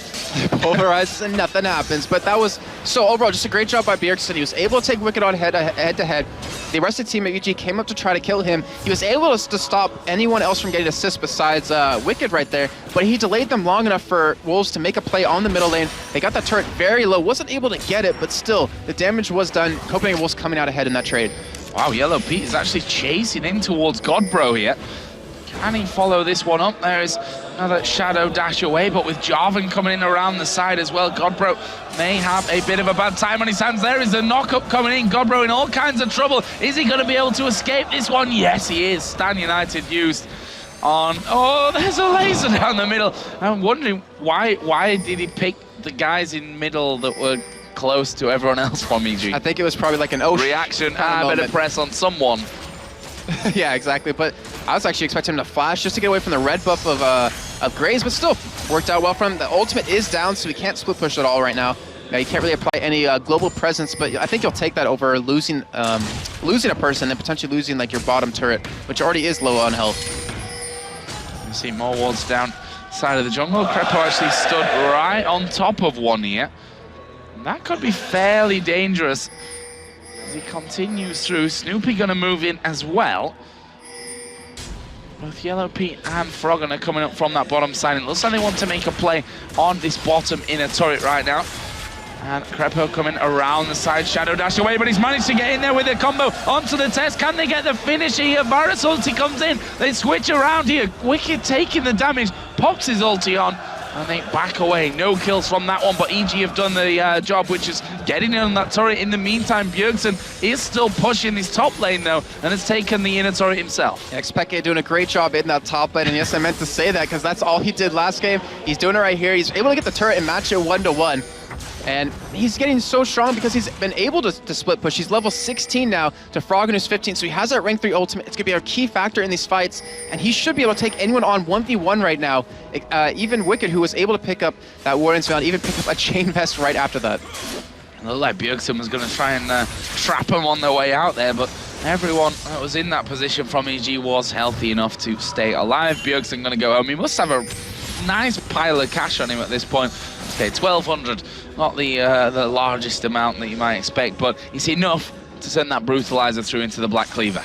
Pulverizes and nothing happens, but that was, so overall, just a great job by Bjergsen. He was able to take Wicked on head-to-head. The rest of the team at UG came up to try to kill him. He was able to stop anyone else from getting assists besides Wicked right there, but he delayed them long enough for Wolves to make a play on the middle lane. They got that turret very low, wasn't able to get it, but still, the damage was done. Copenhagen Wolves coming out ahead in that trade. Wow, Yellow Pete is actually chasing in towards Godbro here. Can he follow this one up? There is another shadow dash away, but with Jarvan coming in around the side as well, Godbro may have a bit of a bad time on his hands. There is a knock-up coming in. Godbro in all kinds of trouble. Is he going to be able to escape this one? Yes, he is. Stan United used on... Oh, there's a laser down the middle. I'm wondering why did he pick the guys in middle that were close to everyone else from EG? I think it was probably like an reaction. Better press on someone. Yeah, exactly. But I was actually expecting him to flash just to get away from the red buff of Graves, but still worked out well for him. The ultimate is down, so he can't split push at all right now. You can't really apply any global presence, but I think you'll take that over losing a person and potentially losing like your bottom turret, which already is low on health. You see more wards down side of the jungle. Crepo actually stood right on top of one here. And that could be fairly dangerous as he continues through. Snoopy gonna move in as well. Both Yellow Pete and Froggen are coming up from that bottom side. It looks like they want to make a play on this bottom inner turret right now. And Crepo coming around the side, shadow dash away, but he's managed to get in there with a combo onto the test. Can they get the finisher here? Varus ulti comes in, they switch around here. Wicked taking the damage, pops his ulti on, and they back away. No kills from that one, but EG have done the job, which is getting in on that turret. In the meantime, Bjergsen is still pushing his top lane, though, and has taken the inner turret himself. Yeah, Xpeke doing a great job in that top lane, and yes, I meant to say that because that's all he did last game. He's doing it right here. He's able to get the turret and match it 1-to-1. And he's getting so strong because he's been able to split push. He's level 16 now to Froggen, who's 15, so he has that rank 3 ultimate. It's going to be a key factor in these fights, and he should be able to take anyone on 1v1 right now. Even Wicked, who was able to pick up that Warden's Vow, even pick up a Chain Vest right after that. It looked like Bjergsen was going to try and trap him on the way out there, but everyone that was in that position from EG was healthy enough to stay alive. Bjergsen going to go home. He must have a nice pile of cash on him at this point. Okay, 1,200, not the largest amount that you might expect, but it's enough to send that Brutalizer through into the Black Cleaver.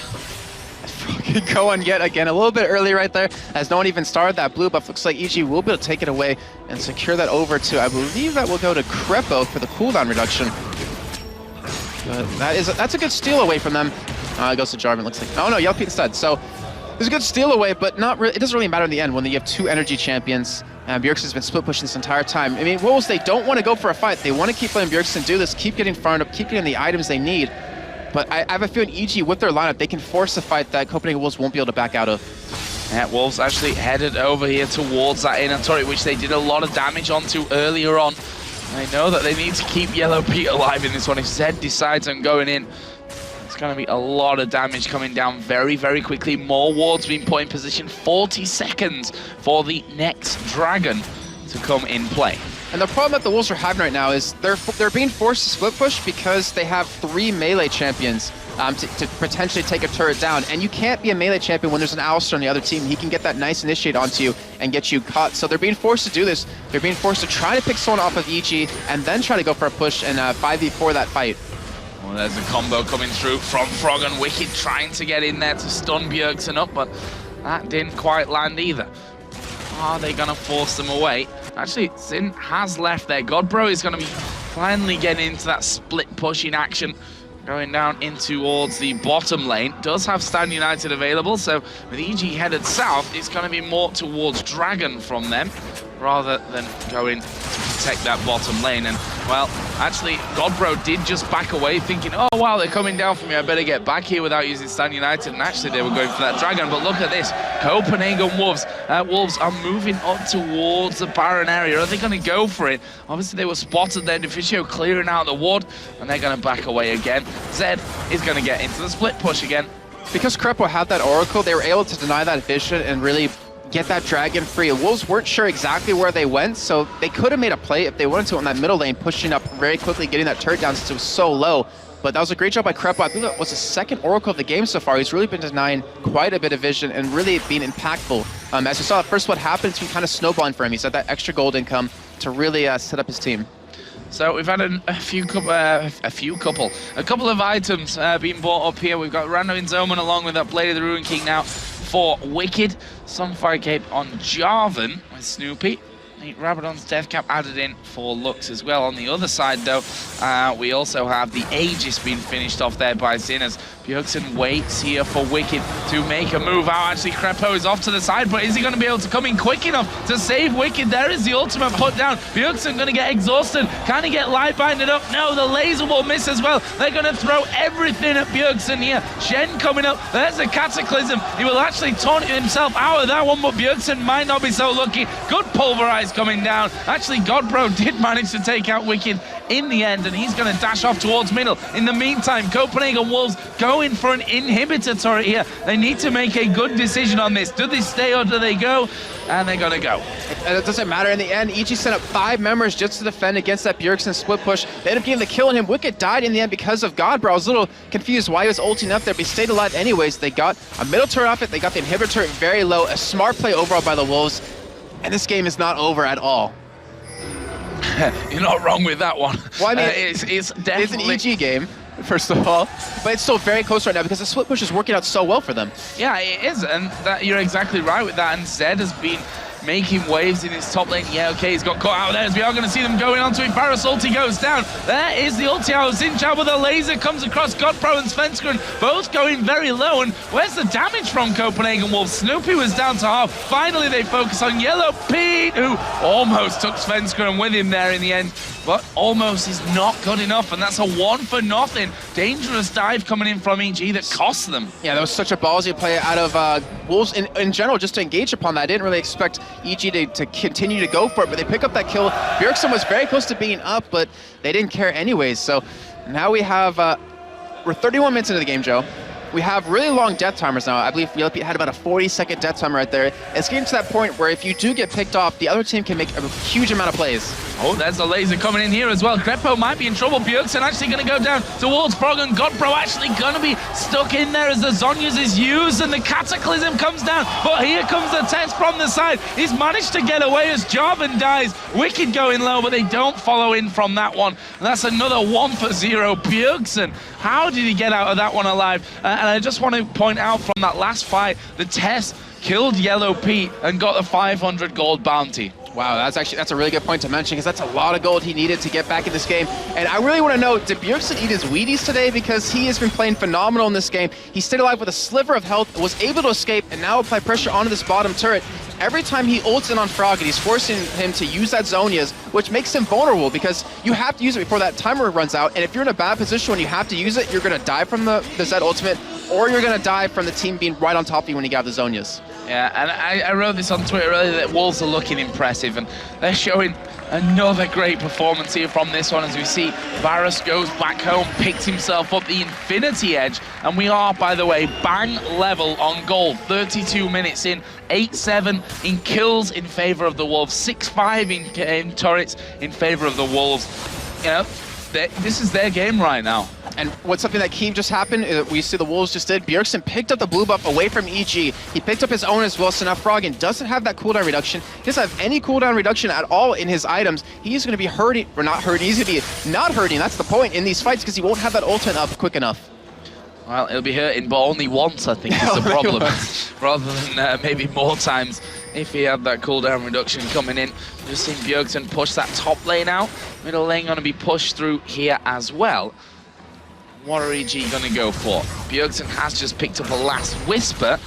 Going yet again a little bit early right there, as no one even started that blue buff. Looks like EG will be able to take it away and secure that over to, I believe that will go to Crepo for the cooldown reduction. But that's a good steal away from them. It goes to Jarvan, looks like. Oh no, Yellow Pete instead. So there's a good steal away, but not really, it doesn't really matter in the end when you have 2 energy champions. Bjergsen's been split pushing this entire time. I mean, Wolves, they don't want to go for a fight. They want to keep letting Bjergsen do this, keep getting farmed up, keep getting the items they need. But I have a feeling EG, with their lineup, they can force a fight that Copenhagen Wolves won't be able to back out of. Yeah, Wolves actually headed over here towards that inner turret, which they did a lot of damage onto earlier on. They know that they need to keep Yellow Pete alive in this one. If Zed decides on going in, it's going to be a lot of damage coming down very, very quickly. More wards being put in position. 40 seconds for the next dragon to come in play. And the problem that the Wolves are having right now is they're being forced to split push because they have 3 melee champions to potentially take a turret down. And you can't be a melee champion when there's an Alistair on the other team. He can get that nice initiate onto you and get you caught. So they're being forced to do this. They're being forced to try to pick someone off of EG and then try to go for a push and 5v4 that fight. Well, there's a combo coming through from Frog and Wicked trying to get in there to stun Bjergsen up, but that didn't quite land either. Are they going to force them away? Actually, Sin has left there. Godbro is going to be finally getting into that split push in action, going down in towards the bottom lane. Does have Stand United available, so with EG headed south, it's going to be more towards Dragon from them, rather than going to protect that bottom lane. And, well, actually, Godbro did just back away, thinking, oh, wow, they're coming down for me, I better get back here without using Stand United. And actually, they were going for that Dragon. But look at this, Copenhagen Wolves. Wolves are moving up towards the Baron area. Are they going to go for it? Obviously, they were spotted there. Deficio clearing out the ward, and they're going to back away again. Zed is going to get into the split push again. Because Krepo had that Oracle, they were able to deny that vision and really get that dragon free. The Wolves weren't sure exactly where they went, so they could have made a play if they wanted to on that middle lane, pushing up very quickly, getting that turret down since it was so low. But that was a great job by Krepo. I think that was the second Oracle of the game so far. He's really been denying quite a bit of vision and really being impactful. As we saw at first, what happened, it's been kind of snowballing for him. He's had that extra gold income to really set up his team. So we've had a couple of items being brought up here. We've got Rando in Zoman along with that Blade of the Ruin King now for Wicked. Sunfire Cape on Jarvan with Snoopy. Rabadon's Death Cap added in for Lux as well. On the other side, though, we also have the Aegis being finished off there by Sinners. Bjergsen waits here for Wicked to make a move out. Actually, Krepo is off to the side, but is he going to be able to come in quick enough to save Wicked? There is the ultimate put down. Bjergsen going to get exhausted. Can he get light binded up? No, the laser will miss as well. They're going to throw everything at Bjergsen here. Shen coming up. There's a Cataclysm. He will actually taunt himself out of that one, but Bjergsen might not be so lucky. Good pulverize coming down. Actually, Godbro did manage to take out Wicked in the end, and he's going to dash off towards middle. In the meantime, Copenhagen Wolves going for an inhibitor turret here. They need to make a good decision on this. Do they stay or do they go? And they're going to go. It doesn't matter. In the end, EG sent up 5 members just to defend against that Bjergsen split push. They ended up getting the kill on him. Wicked died in the end because of Godbro. I was a little confused why he was ulting up there, but he stayed alive anyways. They got a middle turret off it. They got the inhibitor turret very low. A smart play overall by the Wolves. And this game is not over at all. You're not wrong with that one. Well, I mean, it's definitely... It's an EG game, first of all, but it's still very close right now because the split push is working out so well for them. Yeah, it is, and you're exactly right with that. And Zed has been making waves in his top lane. Yeah, okay, he's got caught out there as we are going to see them going onto it. Varus ulti goes down. There is the ulti out of Zinchao with a laser comes across. Godpro and Svenskeren both going very low. And where's the damage from Copenhagen Wolves? Snoopy was down to half. Finally, they focus on Yellow Pete, who almost took Svenskeren with him there in the end. But almost is not good enough, and that's a 1-for-0. Dangerous dive coming in from EG that costs them. Yeah, that was such a ballsy play out of Wolves in general, just to engage upon that. I didn't really expect EG to continue to go for it, but they pick up that kill. Bjergsen was very close to being up, but they didn't care anyways. So now we have, we're 31 minutes into the game, Joe. We have really long death timers now. I believe we had about a 40-second death timer right there. It's getting to that point where if you do get picked off, the other team can make a huge amount of plays. Oh, there's a laser coming in here as well. Krepo might be in trouble. Bjergsen actually going to go down towards Frog, and Godpro actually going to be stuck in there as the Zhonya's is used, and the Cataclysm comes down. But here comes the test from the side. He's managed to get away as Jarvan dies. Wicked going low, but they don't follow in from that one. And that's another 1-for-0. Bjergsen, how did he get out of that one alive? And I just want to point out from that last fight, the test killed Yellow Pete and got the 500 gold bounty. Wow, that's a really good point to mention, because that's a lot of gold he needed to get back in this game. And I really want to know, did Bjergsen eat his Wheaties today? Because he has been playing phenomenal in this game. He stayed alive with a sliver of health, was able to escape, and now apply pressure onto this bottom turret. every time he ults in on Froggen, he's forcing him to use that Zhonya's, which makes him vulnerable because you have to use it before that timer runs out. And if you're in a bad position when you have to use it, you're going to die from the Zed ultimate, or you're going to die from the team being right on top of you when you got the Zhonya's. Yeah, and I wrote this on Twitter earlier that Wolves are looking impressive, and they're showing another great performance here from this one as we see Varus goes back home, picks himself up the Infinity Edge, and we are, by the way, bang level on gold. 32 minutes in, 8-7 in kills in favor of the Wolves, 6-5 in turrets in favor of the Wolves. You know, this is their game right now. And what's something that Keem just happened, we see the Wolves just did, Bjergsen picked up the blue buff away from EG. He picked up his own as well, so now Froggen doesn't have that cooldown reduction. He doesn't have any cooldown reduction at all in his items. He's going to be hurting, or not hurting, he's going to be not hurting, that's the point in these fights, because he won't have that ultimate up quick enough. Well, it'll be hurting, but only once, I think, is the problem. Rather than maybe more times if he had that cooldown reduction coming in. Just seen Bjergsen push that top lane out. Middle lane going to be pushed through here as well. What are EG going to go for? Bjergsen has just picked up a last Whisper.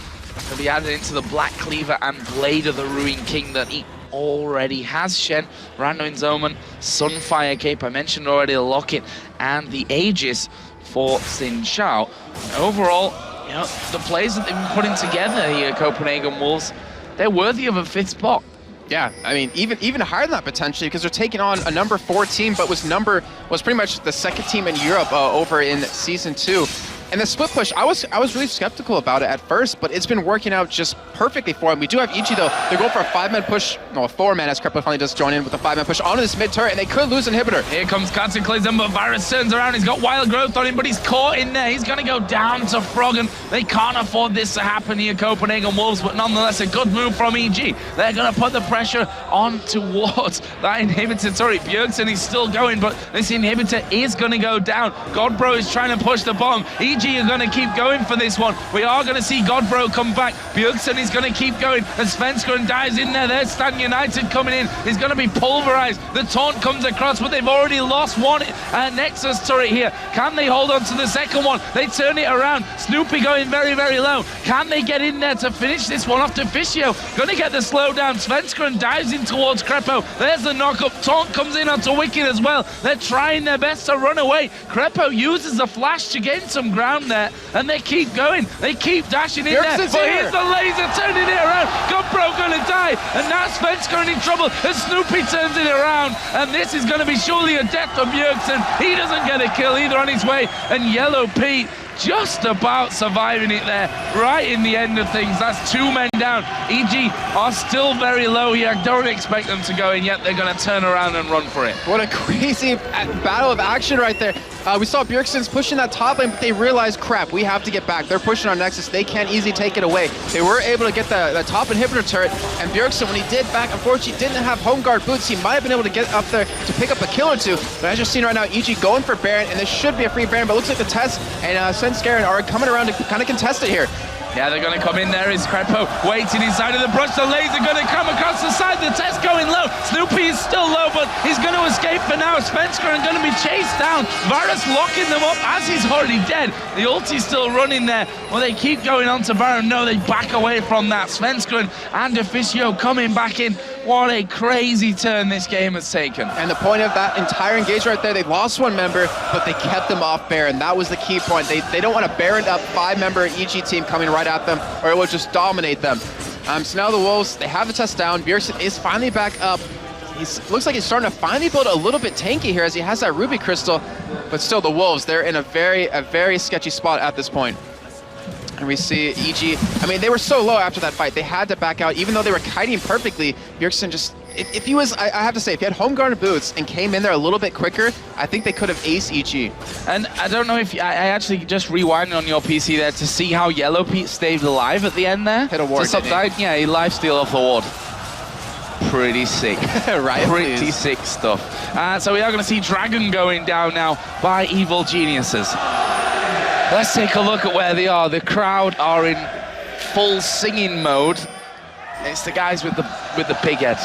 He'll be added into the Black Cleaver and Blade of the Ruin King that he already has. Shen, Randuin's Omen, Sunfire Cape, I mentioned already the Locket, and the Aegis for Xin Zhao. Overall, you know, the plays that they've been putting together here, Copenhagen Wolves, they're worthy of a 5th spot. Yeah, I mean, even higher than that potentially, because they're taking on a number 4 team, but was pretty much the 2nd team in Europe over in Season 2. And the split push, I was really skeptical about it at first, but it's been working out just perfectly for him. We do have Ichi though. They're going for a 5-man push, no, a 4-man as Krepo finally just joined in with a 5-man push onto this mid turret, and they could lose Inhibitor. Here comes Cataclysm, but Varus turns around. He's got Wild Growth on him, but he's caught in there. He's going to go down to Froggen. They can't afford this to happen here, Copenhagen Wolves, but nonetheless a good move from EG. They're going to put the pressure on towards that Inhibitor turret. Bjergsen is still going, but this Inhibitor is going to go down. Godbro is trying to push the bomb. EG are going to keep going for this one. We are going to see Godbro come back. Bjergsen is going to keep going. And Svenskeren dives in there. There's Stan United coming in. He's going to be pulverized. The taunt comes across, but they've already lost one Nexus turret here. Can they hold on to the second one? They turn it around. Snoopy going very, very low. Can they get in there to finish this one off to Fischio? Going to get the slowdown. Svenskeren dives in towards Krepo. There's the knock-up. Taunt comes in onto Wicked as well. They're trying their best to run away. Krepo uses the flash to gain some ground there, and they keep going. They keep dashing in there. But here's the laser turning it around. Godbro going to die, and now Svenskeren in trouble as Snoopy turns it around, and this is going to be surely a death for Bjergsen. He doesn't get a kill either on his way, and Yellow Pete just about surviving it there, right in the end of things. That's 2 men down. EG are still very low here. I don't expect them to go in yet. They're going to turn around and run for it. What a crazy battle of action right there. We saw Bjergsen's pushing that top lane, but they realized, crap, we have to get back. They're pushing our Nexus. They can't easily take it away. They were able to get the top inhibitor turret, and Bjergsen, when he did back, unfortunately didn't have home guard boots. He might have been able to get up there to pick up a kill or two, but as you're seeing right now, EG going for Baron, and this should be a free Baron, but it looks like the Test and Svenskeren are coming around to kind of contest it here. Yeah, they're going to come in there. Is Krepo waiting inside of the brush. The laser going to come across the side. The Test going low. Snoopy is still low, but he's going to escape for now. Svenskeren going to be chased down. Varus locking them up as he's already dead. The ulti's still running there. Well, they keep going on to Baron. No, they back away from that. Svenskeren and Officio coming back in. What a crazy turn this game has taken. And the point of that entire engagement right there, they lost 1 member, but they kept them off Baron. That was the key point. They don't want a Baron up 5-member EG team coming right at them, or it will just dominate them. So now the Wolves, they have the Test down. Bjergsen is finally back up. Looks like he's starting to finally build a little bit tanky here as he has that Ruby Crystal, but still the Wolves, they're in a very sketchy spot at this point. And we see EG, I mean, they were so low after that fight, they had to back out, even though they were kiting perfectly. Bjergsen just, if he was, I have to say, if he had home guard boots and came in there a little bit quicker, I think they could have aced EG. And I don't know if, I actually just rewinded on your PC there to see how Yellow Pete stayed alive at the end there. Hit a ward, yeah, he lifesteal off the ward. Pretty sick. Right, pretty please. sick stuff. So we are going to see Dragon going down now by Evil Geniuses. Let's take a look at where they are. The crowd are in full singing mode. It's the guys with the big head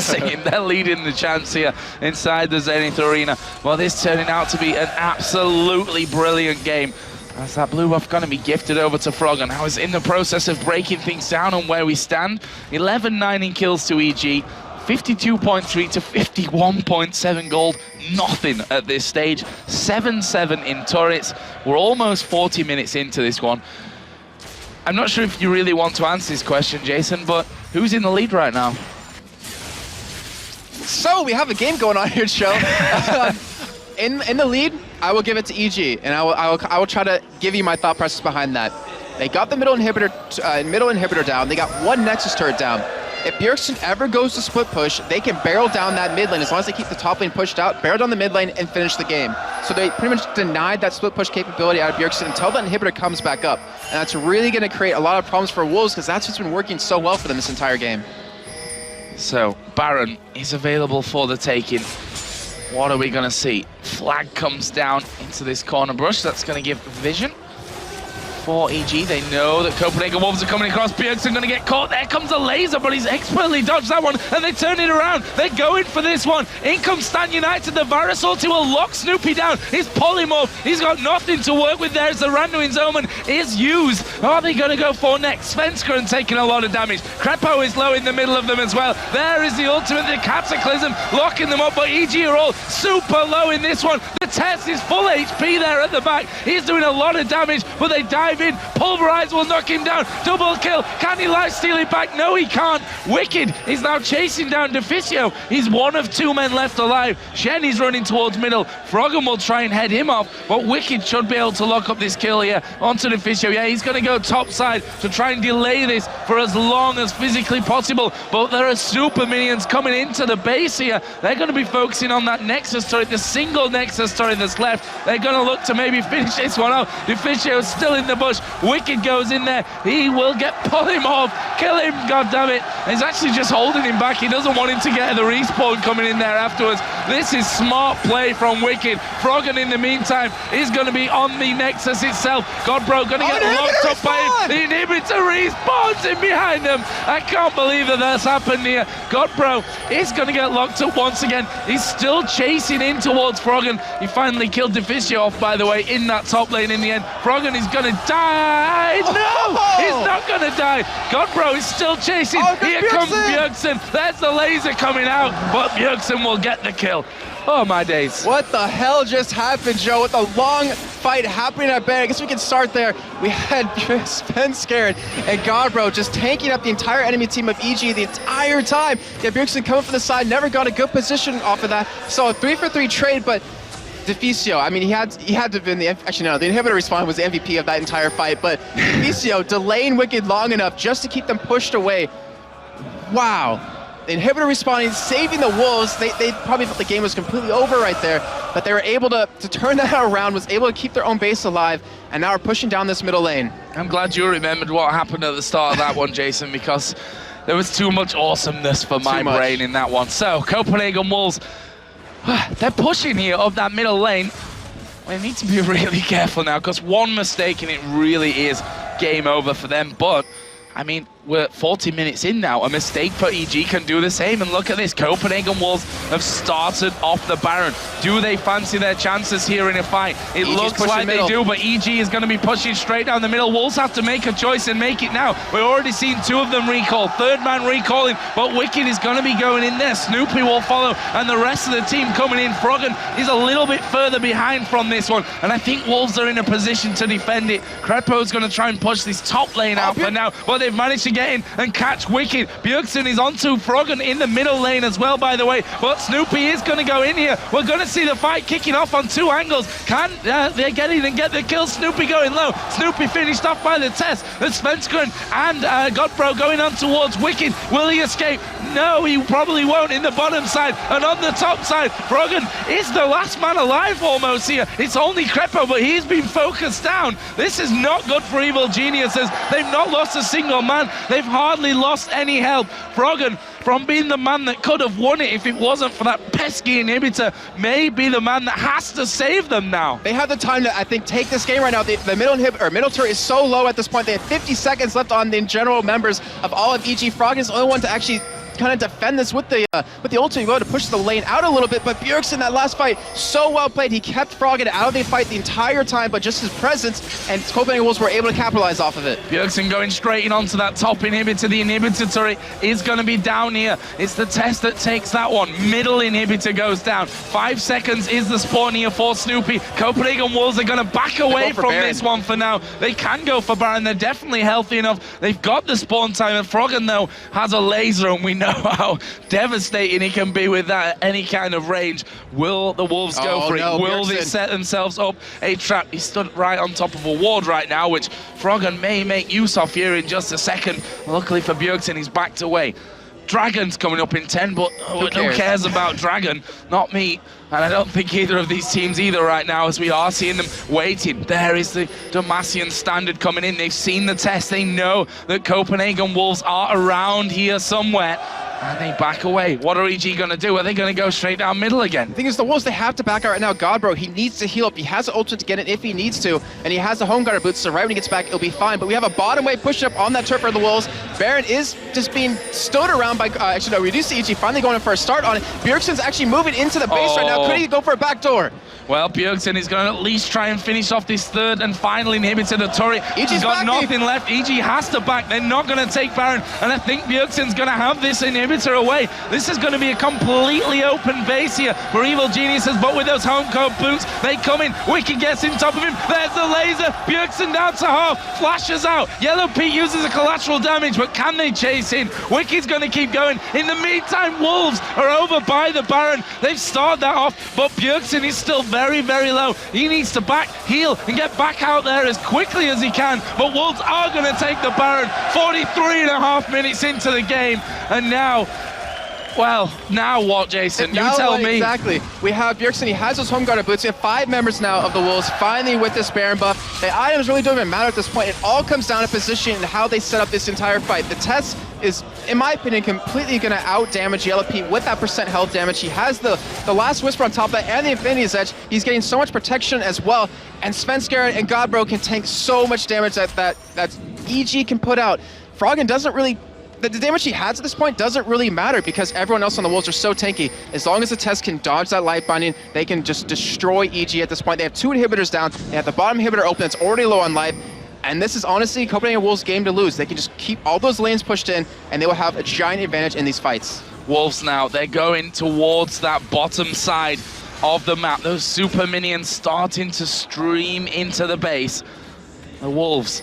singing. They're leading the chants here inside the Zenith Arena. Well, this turning out to be an absolutely brilliant game. As that blue buff going to be gifted over to Froggen. Now is in the process of breaking things down on where we stand. 11-9 in kills to EG. 52.3 to 51.7 gold. Nothing at this stage. 7-7 in turrets. We're almost 40 minutes into this one. I'm not sure if you really want to answer this question, Jason, but who's in the lead right now? So we have a game going on here, Joe. in the lead, I will give it to EG, and I will try to give you my thought process behind that. They got the middle inhibitor down. They got one Nexus turret down. If Bjergsen ever goes to split push, they can barrel down that mid lane as long as they keep the top lane pushed out, barrel down the mid lane, and finish the game. So they pretty much denied that split push capability out of Bjergsen until that inhibitor comes back up. And that's really going to create a lot of problems for Wolves because that's what's been working so well for them this entire game. So, Baron is available for the taking. What are we going to see? Flag comes down into this corner brush. That's going to give vision for EG. They know that Copenhagen Wolves are coming across. Bjergsen going to get caught. There comes a laser, but he's expertly dodged that one, and they turn it around. They're going for this one. In comes Stan United. The Varus ulti will lock Snoopy down. His polymorph, he's got nothing to work with there as the Randuin's Omen is used. Are they going to go for next? Svenskeren taking a lot of damage. Crepo is low in the middle of them as well. There is the ultimate, the Cataclysm, locking them up, but EG are all super low in this one. The Test is full HP there at the back. He's doing a lot of damage, but they dive in. Pulverize will knock him down. Double kill. Can he lifesteal it back? No, he can't. Wicked is now chasing down Deficio. He's one of two men left alive. Shen is running towards middle. Froggen will try and head him off, but Wicked should be able to lock up this kill here onto Deficio. Yeah, he's going to go top side to try and delay this for as long as physically possible, but there are super minions coming into the base here. They're going to be focusing on that Nexus turret, the single Nexus turret that's left. They're going to look to maybe finish this one out. Deficio is still in the bush. Wicked goes in there. He will get polymorph. Kill him, goddammit. He's actually just holding him back. He doesn't want him to get the respawn coming in there afterwards. This is smart play from Wicked. Froggen, in the meantime, is going to be on the Nexus itself. Godbro going to get locked up by him. The inhibitor respawns in behind them. I can't believe that that's happened here. Godbro is going to get locked up once again. He's still chasing in towards Froggen. He finally killed Deficio off, by the way, in that top lane in the end. Froggen is going to die. No, he's not going to die. Godbro is still chasing. Here comes Bjergsen. There's the laser coming out, but Bjergsen will get the kill. Oh, my days. What the hell just happened, Joe? With the long fight happening at bay, I guess we can start there. We had Svenskeren and Godbro just tanking up the entire enemy team of EG the entire time. Yeah, Bjergsen coming from the side, never got a good position off of that. So a 3-for-3 trade, but Deficio, I mean, he had to have been the inhibitor respawn was the MVP of that entire fight, but Deficio delaying Wicked long enough just to keep them pushed away. Wow. The inhibitor respawning, saving the Wolves. They probably thought the game was completely over right there, but they were able to turn that around, was able to keep their own base alive, and now are pushing down this middle lane. I'm glad you remembered what happened at the start of that one, Jason, because there was too much awesomeness for my brain in that one. So, Copenhagen Wolves, they're pushing here up that middle lane. They need to be really careful now, because one mistake and it really is game over for them. But, I mean, we're 40 minutes in now. A mistake for EG can do the same. And look at this. Copenhagen Wolves have started off the Baron. Do they fancy their chances here in a fight? It looks like they do, but EG is going to be pushing straight down the middle. Wolves have to make a choice and make it now. We've already seen two of them recall. Third man recalling, but Wicked is going to be going in there. Snoopy will follow, and the rest of the team coming in. Froggen is a little bit further behind from this one, and I think Wolves are in a position to defend it. Crepo's going to try and push this top lane out for now, but they've managed to get in and catch Wicked. Bjergsen is onto Froggen in the middle lane as well, by the way, but Snoopy is going to go in here. We're going to see the fight kicking off on two angles. Can they get in and get the kill? Snoopy going low. Snoopy finished off by the Test. The Svenskeren and Godbro going on towards Wicked. Will he escape? No, he probably won't in the bottom side. And on the top side, Froggen is the last man alive almost here. It's only Crepo, but he's been focused down. This is not good for Evil Geniuses. They've not lost a single man. They've hardly lost any help. Froggen, from being the man that could have won it if it wasn't for that pesky inhibitor, may be the man that has to save them now. They have the time to, I think, take this game right now. The middle turret is so low at this point. They have 50 seconds left on the general members of all of EG. Froggen is the only one to actually kind of defend this with the ultimate go to push the lane out a little bit, but Bjergsen, that last fight, so well played. He kept Froggen out of the fight the entire time, but just his presence, and Copenhagen Wolves were able to capitalize off of it. Bjergsen going straight in onto that top inhibitor. The inhibitor turret is going to be down here. It's the test that takes that one. Middle inhibitor goes down. 5 seconds is the spawn here for Snoopy. Copenhagen Wolves are going to back away from this one for now. They can go for Baron. They're definitely healthy enough. They've got the spawn time, and Froggen, though, has a laser, and we know how devastating he can be with that at any kind of range. Will the Wolves go for it? Will they set themselves up a trap? He stood right on top of a ward right now, which Froggen may make use of here in just a second. Luckily for Bjergsen, he's backed away. Dragon's coming up in 10, but who cares about Dragon? Not me. And I don't think either of these teams either right now, as we are seeing them waiting. There is the Demacian standard coming in. They've seen the test. They know that Copenhagen Wolves are around here somewhere. And they back away. What are EG going to do? Are they going to go straight down middle again? The thing is, the Wolves, they have to back out right now. Godbro, he needs to heal up. He has the ultimate to get it if he needs to, and he has the home guard boots, so right when he gets back, it'll be fine. But we have a bottom wave push up on that turret for the Wolves. Baron is just being stood around by, actually no, we do see EG finally going in for a start on it. Bjergsen's actually moving into the base right now. Could he go for a backdoor? Well, Bjergsen is going to at least try and finish off this third and final inhibitor, the turret. He's got nothing left. EG has to back. They're not going to take Baron, and I think Bjergsen's going to have this inhibitor away. This is going to be a completely open base here for Evil Geniuses, but with those home code boots, they come in. Wicked gets in top of him. There's the laser. Bjergsen down to half. Flashes out. Yellow Pete uses a collateral damage, but can they chase in? Wicked's going to keep going. In the meantime, Wolves are over by the Baron. They've started that off, but Bjergsen is still very, very low. He needs to back, heal, and get back out there as quickly as he can, but Wolves are going to take the Baron 43.5 minutes into the game, and now, well, now what, Jason? You tell me. Exactly. We have Bjergsen, he has those home guard boots. We have 5 members now of the Wolves, finally with this Baron buff. The items really don't even matter at this point. It all comes down to position and how they set up this entire fight. The test is, in my opinion, completely going to out-damage Yellow Pete with that % health damage. He has the Last Whisper on top of that and the Infinity's Edge. He's getting so much protection as well. And Svenskar and Godbro can tank so much damage that EG can put out. Froggen doesn't really... The damage he has at this point doesn't really matter because everyone else on the Wolves are so tanky. As long as the test can dodge that light binding, they can just destroy EG at this point. They have 2 inhibitors down. They have the bottom inhibitor open. It's already low on life. And this is honestly Copenhagen Wolves' game to lose. They can just keep all those lanes pushed in, and they will have a giant advantage in these fights. Wolves now, they're going towards that bottom side of the map. Those super minions starting to stream into the base. The Wolves,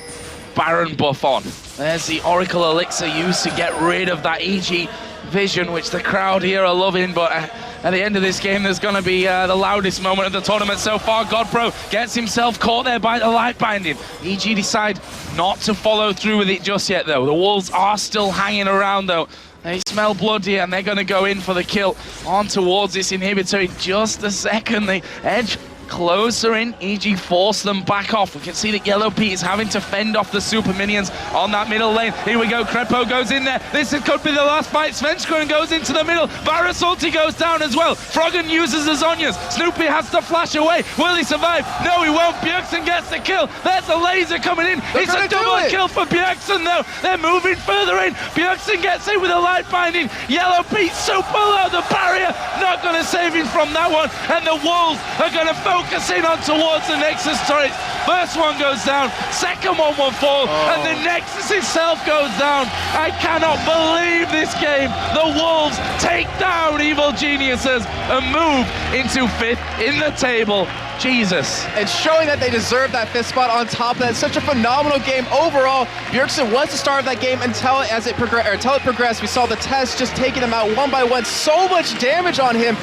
Baron buff on. There's the Oracle Elixir used to get rid of that EG vision, which the crowd here are loving, but at the end of this game, there's going to be the loudest moment of the tournament so far. Godpro gets himself caught there by the light binding. EG decide not to follow through with it just yet, though. The Wolves are still hanging around, though. They smell blood here, and they're going to go in for the kill on towards this inhibitor in just a second. The Edge closer in. EG force them back off. We can see that Yellow Pete is having to fend off the super minions on that middle lane. Here we go. Crepo goes in there. This could be the last fight. Svenskar goes into the middle. Barasalty goes down as well. Froggen uses the Zonias. Snoopy has to flash away. Will he survive? No, he won't. Bjergsen gets the kill. There's a laser coming in. It's a double kill for Bjergsen, though. They're moving further in. Bjergsen gets in with a light binding. Yellow Pete super low. The barrier not going to save him from that one. And the Wolves are going to focus in on towards the Nexus turret. First one goes down, second one will fall, and the Nexus itself goes down. I cannot believe this game. The Wolves take down Evil Geniuses and move into 5th in the table. Jesus. And showing that they deserve that 5th spot on top of that. Such a phenomenal game overall. Bjergsen was the star of that game until it progressed. We saw the test just taking them out one by one. So much damage on him.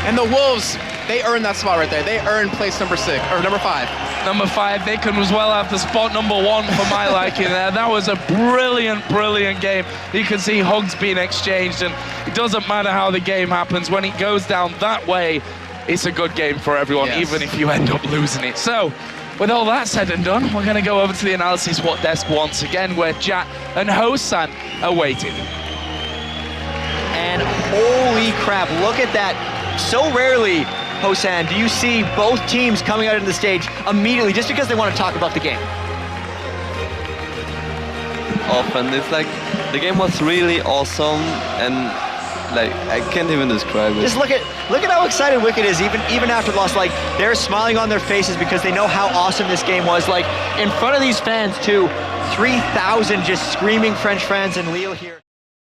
And the Wolves, they earned that spot right there. They earned place number 6, or number 5. Number 5, they can as well have the spot number 1 for my liking there. That was a brilliant, brilliant game. You can see hugs being exchanged, and it doesn't matter how the game happens. When it goes down that way, it's a good game for everyone, even if you end up losing it. So, with all that said and done, we're going to go over to the analysis what desk once again, where Jat and Hosan are waiting. And holy crap, look at that. So rarely, Hosan, do you see both teams coming out on the stage immediately just because they want to talk about the game? Often it's like The game was really awesome, and like I can't even describe it. Just look at how excited Wicked is, even after the loss. Like, they're smiling on their faces because they know how awesome this game was. Like, in front of these fans too, 3,000 just screaming French fans, and Lille here.